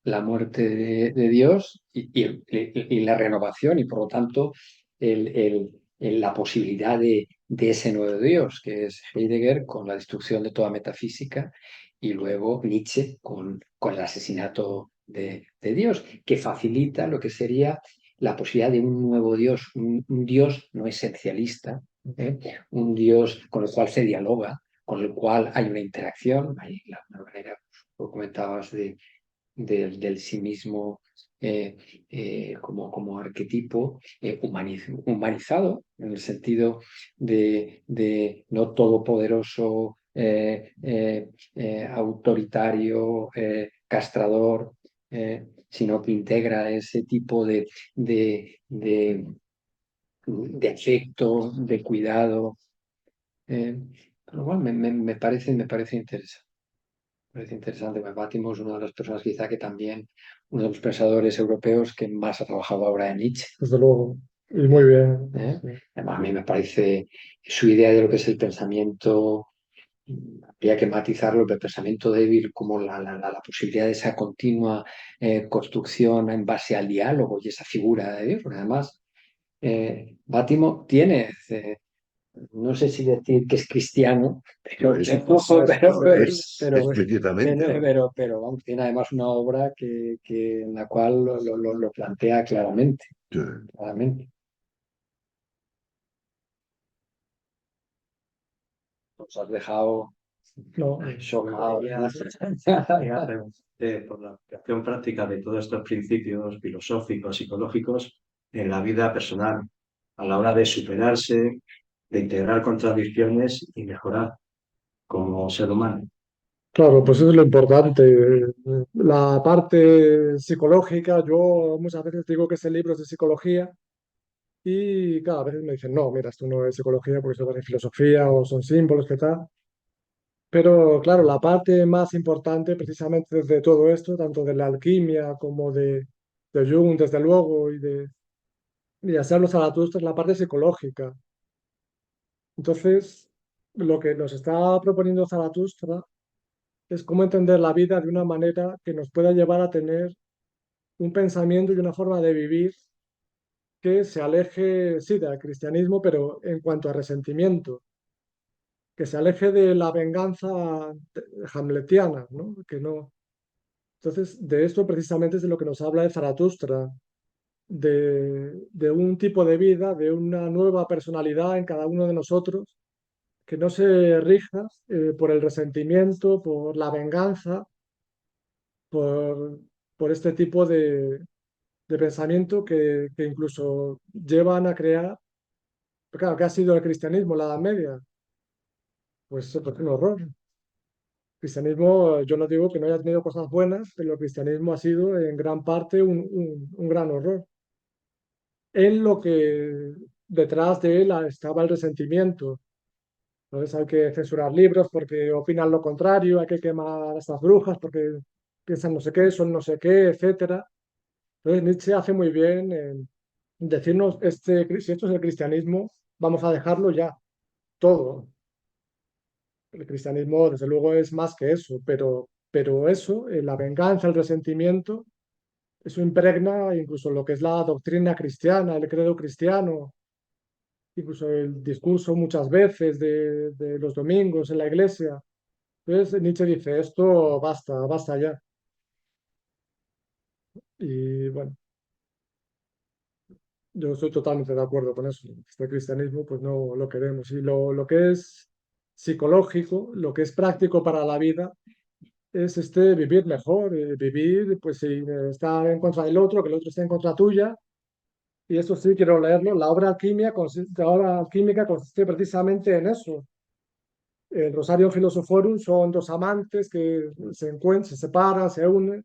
la muerte de Dios y la renovación y por lo tanto la posibilidad de ese nuevo Dios, que es Heidegger con la destrucción de toda metafísica y luego Nietzsche con el asesinato de Dios, que facilita lo que sería la posibilidad de un nuevo Dios, un Dios no esencialista, ¿eh? Un Dios con el cual se dialoga, con el cual hay una interacción, hay la manera, como comentabas, del sí mismo como arquetipo humanizado, en el sentido de no todopoderoso, autoritario, castrador, sino que integra ese tipo de afecto, de cuidado. Por lo cual me parece interesante. Parece interesante. Pues Bátimo es una de las personas quizá que también, uno de los pensadores europeos que más ha trabajado ahora en Nietzsche. desde luego. Y muy bien. ¿Eh? Sí. Además, a mí me parece su idea de lo que es el pensamiento, habría que matizarlo, el pensamiento débil como la posibilidad de esa continua construcción en base al diálogo y esa figura de Dios. Porque además, Bátimo tiene, no sé si decir que es cristiano, No, pero, es, es pero, explícitamente, ¿no? vamos, tiene además una obra en la cual lo plantea claramente, Sí. claramente. Nos has dejado No, sobrado. Por la aplicación práctica de todos estos principios filosóficos, psicológicos en la vida personal, a la hora de superarse, de integrar contradicciones y mejorar como ser humano. claro, pues eso es lo importante. La parte psicológica, yo muchas veces digo que ese libro es de psicología y cada vez me dicen, no, mira, esto no es psicología porque esto es filosofía o son símbolos, ¿qué tal? Pero claro, la parte más importante precisamente de todo esto, tanto de la alquimia como de Jung, desde luego, y de hacerlo Zaratustra, es la parte psicológica. Entonces, lo que nos está proponiendo Zaratustra es cómo entender la vida de una manera que nos pueda llevar a tener un pensamiento y una forma de vivir que se aleje, sí, del cristianismo, pero en cuanto a resentimiento, que se aleje de la venganza hamletiana, ¿no? Que no. Entonces, de esto precisamente es de lo que nos habla de Zaratustra, de un tipo de vida, de una nueva personalidad en cada uno de nosotros, que no se rija por el resentimiento, por la venganza, por, por este tipo de pensamiento que incluso llevan a crear, claro, que ha sido el cristianismo, la Edad Media, pues un horror. El cristianismo, yo no digo que no haya tenido cosas buenas, pero el cristianismo ha sido en gran parte un gran horror. En lo que detrás de él estaba el resentimiento. Entonces hay que censurar libros porque opinan lo contrario, hay que quemar a estas brujas porque piensan no sé qué, son no sé qué, etcétera. Entonces Nietzsche hace muy bien en decirnos, si esto es el cristianismo, vamos a dejarlo ya, todo. El cristianismo, desde luego, es más que eso, pero eso, la venganza, el resentimiento, eso impregna incluso lo que es la doctrina cristiana, el credo cristiano, incluso el discurso muchas veces de los domingos en la iglesia. Entonces Nietzsche dice, esto basta, basta ya. Y bueno, yo estoy totalmente de acuerdo con eso. Este cristianismo, pues no lo queremos. Y lo que es psicológico, lo que es práctico para la vida, es vivir mejor, vivir pues sin estar en contra del otro, que el otro esté en contra tuya. Y esto sí quiero leerlo. La obra alquímica consiste precisamente en eso. El Rosario Philosophorum son dos amantes que se encuentran, se separan, se unen,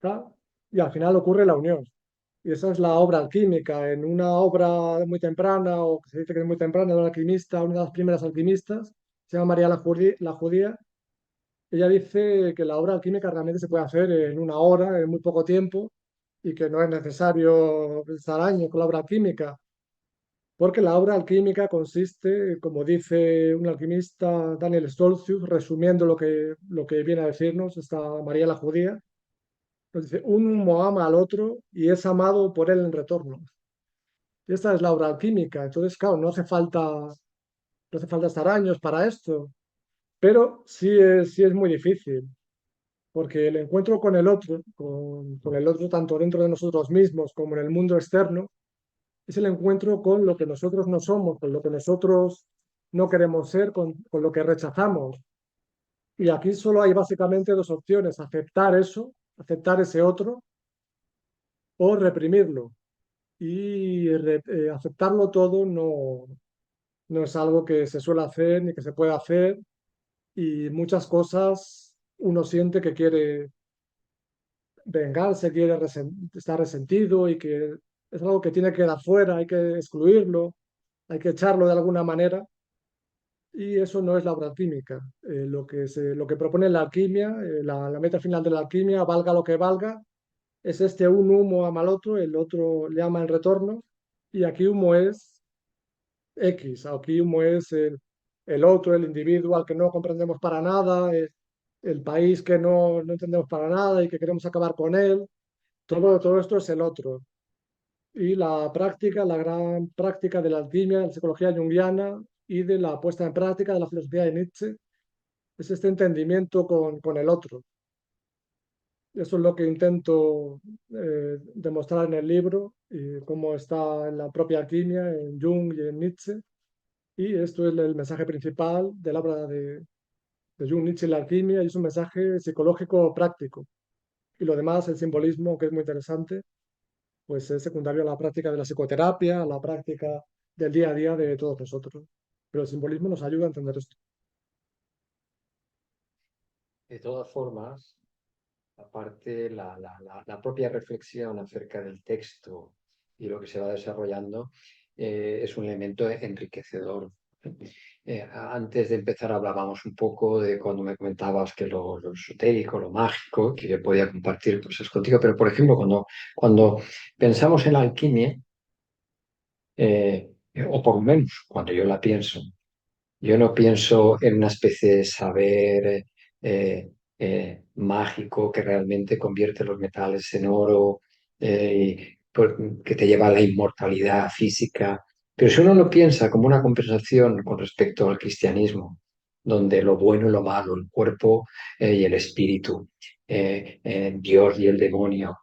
¿tá? Y al final ocurre la unión. Y esa es la obra alquímica. En una obra muy temprana, o que se dice que es muy temprana, de una alquimista, una de las primeras alquimistas, se llama María la Judía. Ella dice que la obra alquímica realmente se puede hacer en una hora, en muy poco tiempo, y que no es necesario estar años con la obra alquímica, porque la obra alquímica consiste, como dice un alquimista, Daniel Stolzius, resumiendo lo que viene a decirnos esta María la Judía, nos dice, uno ama al otro y es amado por él en retorno. Y esta es la obra alquímica. Entonces, claro, no hace falta estar años para esto, pero sí es muy difícil, porque el encuentro con el otro, con el otro tanto dentro de nosotros mismos como en el mundo externo, es el encuentro con lo que nosotros no somos, con lo que nosotros no queremos ser, con lo que rechazamos. Y aquí solo hay básicamente dos opciones, aceptar eso, aceptar ese otro o reprimirlo. Y aceptarlo todo no es algo que se suele hacer ni que se puede hacer y muchas cosas uno siente que quiere vengarse, estar resentido y que es algo que tiene que quedar fuera, hay que excluirlo, hay que echarlo de alguna manera. y eso no es la obra alquímica. Lo que propone la alquimia, la meta final de la alquimia, valga lo que valga, es este un humo ama al otro, el otro le ama el retorno, y aquí humo es X, aquí humo es el otro, el individuo al que no comprendemos para nada, el país que no entendemos para nada y que queremos acabar con él. Todo esto es el otro. Y la práctica, la gran práctica de la alquimia, de la psicología junguiana y de la puesta en práctica de la filosofía de Nietzsche es este entendimiento con el otro. Eso es lo que intento demostrar en el libro y cómo está en la propia alquimia, en Jung y en Nietzsche. Y esto es el mensaje principal de la obra de Jung, Nietzsche y la alquimia, y es un mensaje psicológico práctico. Y lo demás, el simbolismo, que es muy interesante, pues es secundario a la práctica de la psicoterapia, a la práctica del día a día de todos nosotros. Pero el simbolismo nos ayuda a entender esto. De todas formas, aparte la propia reflexión acerca del texto y lo que se va desarrollando es un elemento enriquecedor. Antes de empezar hablábamos un poco de cuando me comentabas que lo esotérico, lo mágico, que yo podía compartir cosas contigo, pero por ejemplo, cuando pensamos en la alquimia, o por lo menos cuando yo la pienso, yo no pienso en una especie de saber mágico que realmente convierte los metales en oro, que te lleva a la inmortalidad física. Pero si uno lo piensa como una compensación con respecto al cristianismo, donde lo bueno y lo malo, el cuerpo y el espíritu, Dios y el demonio,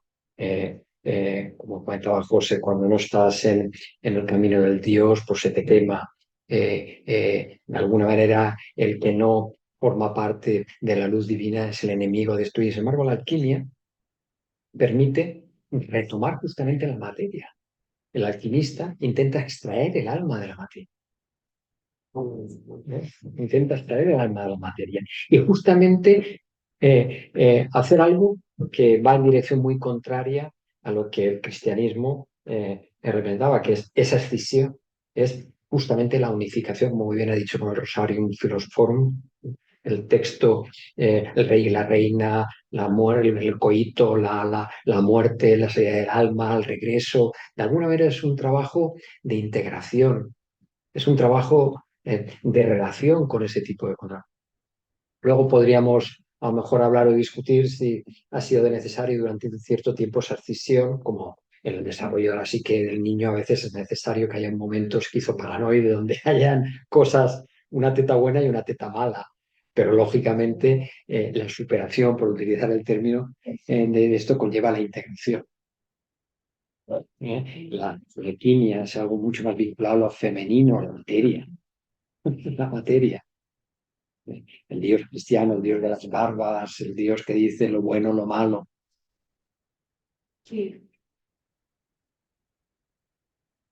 como comentaba José, cuando no estás en el camino del Dios, pues se te quema de alguna manera el que no forma parte de la luz divina es el enemigo de esto. Y sin embargo, la alquimia permite retomar justamente la materia. El alquimista intenta extraer el alma de la materia. Intenta extraer el alma de la materia. Y justamente hacer algo que va en dirección muy contraria a lo que el cristianismo representaba, que es esa escisión, es justamente la unificación, como muy bien ha dicho con el Rosarium Philosophorum, el texto, el rey y la reina, la muerte, el coito, la muerte, la salida del alma, el regreso. De alguna manera es un trabajo de integración, es un trabajo de relación con ese tipo de cosas. Luego podríamos a lo mejor hablar o discutir si ha sido necesario durante un cierto tiempo esa escisión, como en el desarrollo de la psique del niño a veces es necesario que haya un momento esquizoparanoide donde hayan cosas, una teta buena y una teta mala. Pero lógicamente la superación, por utilizar el término, de esto conlleva la integración. La alquimia es algo mucho más vinculado a lo femenino, a la materia. La materia. El Dios cristiano, el Dios de las barbas, el Dios que dice lo bueno, lo malo. Sí.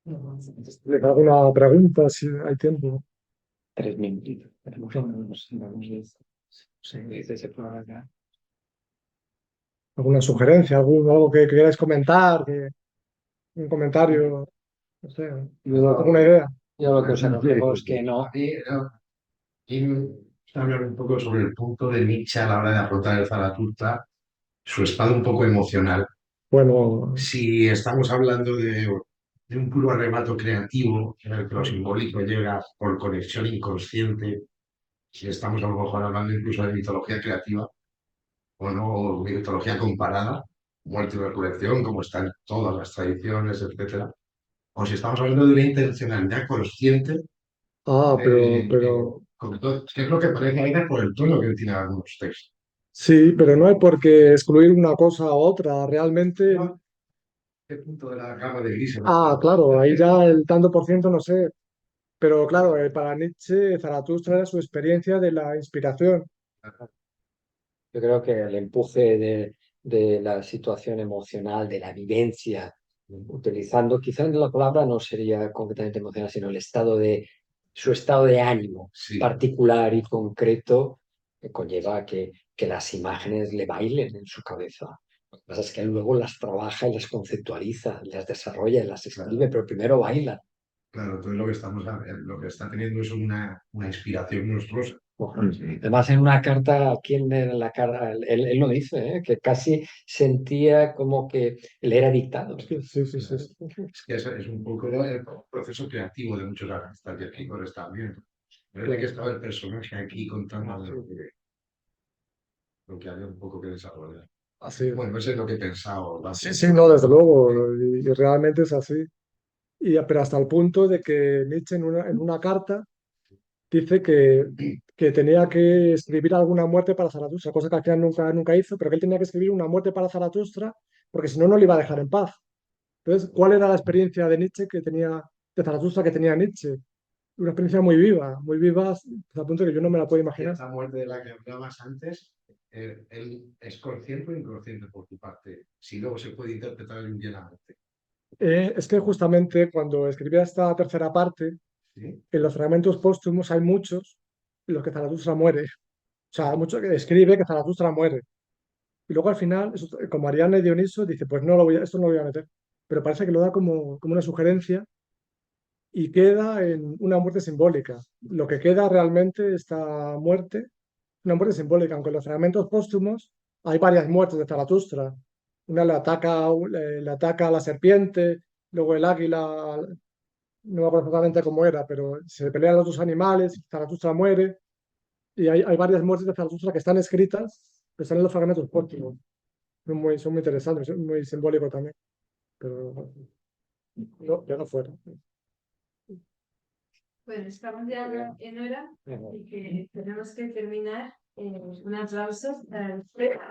¿Le hago una pregunta si hay tiempo? 3 minutitos. Tenemos ese programa. ¿Alguna sugerencia? ¿Algo que queráis comentar? Un comentario, no sé, alguna idea. Yo lo que os aconsejo es que no. Quiero hablar un poco sobre el punto de Nietzsche a la hora de afrontar el Zaratustra, su estado un poco emocional. Bueno, Si estamos hablando de un puro arrebato creativo en el que lo simbólico llega por conexión inconsciente, si estamos a lo mejor hablando incluso de mitología creativa o no mitología comparada, muerte y resurrección, como están todas las tradiciones, etcétera, o si estamos hablando de una intencionalidad consciente, pero que es lo que parece a veces por el tono que tiene algunos textos. sí, pero no hay por qué excluir una cosa u otra. Realmente, ¿Qué punto de la gama de grises? claro, ahí ya el tanto por ciento no sé. Pero claro, para Nietzsche, Zaratustra era su experiencia de la inspiración. Yo creo que el empuje de la situación emocional, de la vivencia, utilizando, quizás la palabra no sería completamente emocional, sino su estado de ánimo Sí, particular y concreto, que conlleva que las imágenes le bailen en su cabeza. Lo que pasa es que él luego las trabaja y las conceptualiza, las desarrolla y las escribe, pero primero bailan. Claro, entonces lo que está teniendo es una inspiración monstruosa. Además, en una carta, aquí en la cara, él lo dice, que casi sentía como que le era dictado. Sí, sí, sí, sí. Es que es un poco el proceso creativo de muchos artistas y escritores también. Desde que estaba el personaje aquí contando lo que había un poco que desarrollar. Así es. Bueno, eso es lo que he pensado. Sí, sí, no, desde luego, y realmente es así. Pero hasta el punto de que Nietzsche en una carta dice que tenía que escribir alguna muerte para Zaratustra, cosa que al final nunca hizo, pero que él tenía que escribir una muerte para Zaratustra porque si no, no le iba a dejar en paz. Entonces, ¿cuál era la experiencia de Nietzsche de Zaratustra que tenía Nietzsche? Una experiencia muy viva, hasta el punto que yo no me la puedo imaginar. Esta muerte de la que hablabas antes, él es consciente o inconsciente por tu parte, si luego se puede interpretar indianamente. Es que justamente cuando escribía esta tercera parte, ¿Sí? en los fragmentos póstumos hay muchos en los que Zaratustra muere. O sea, hay mucho que escribe que Zaratustra muere. Y luego al final, como Ariadna y Dioniso, dice, pues esto no lo voy a meter. Pero parece que lo da como una sugerencia y queda en una muerte simbólica. Lo que queda realmente esta muerte, una muerte simbólica, aunque en los fragmentos póstumos hay varias muertes de Zaratustra. Una le ataca a la serpiente, luego el águila, no me acuerdo exactamente cómo era, pero se pelean los dos animales, Zaratustra muere, y hay varias muertes de Zaratustra que están escritas, que están en los fragmentos póstumos. Son muy interesantes, son muy simbólicos también, pero no, ya no fuera. Bueno, estamos ya en hora y que tenemos que terminar. Un aplauso para Alfredo.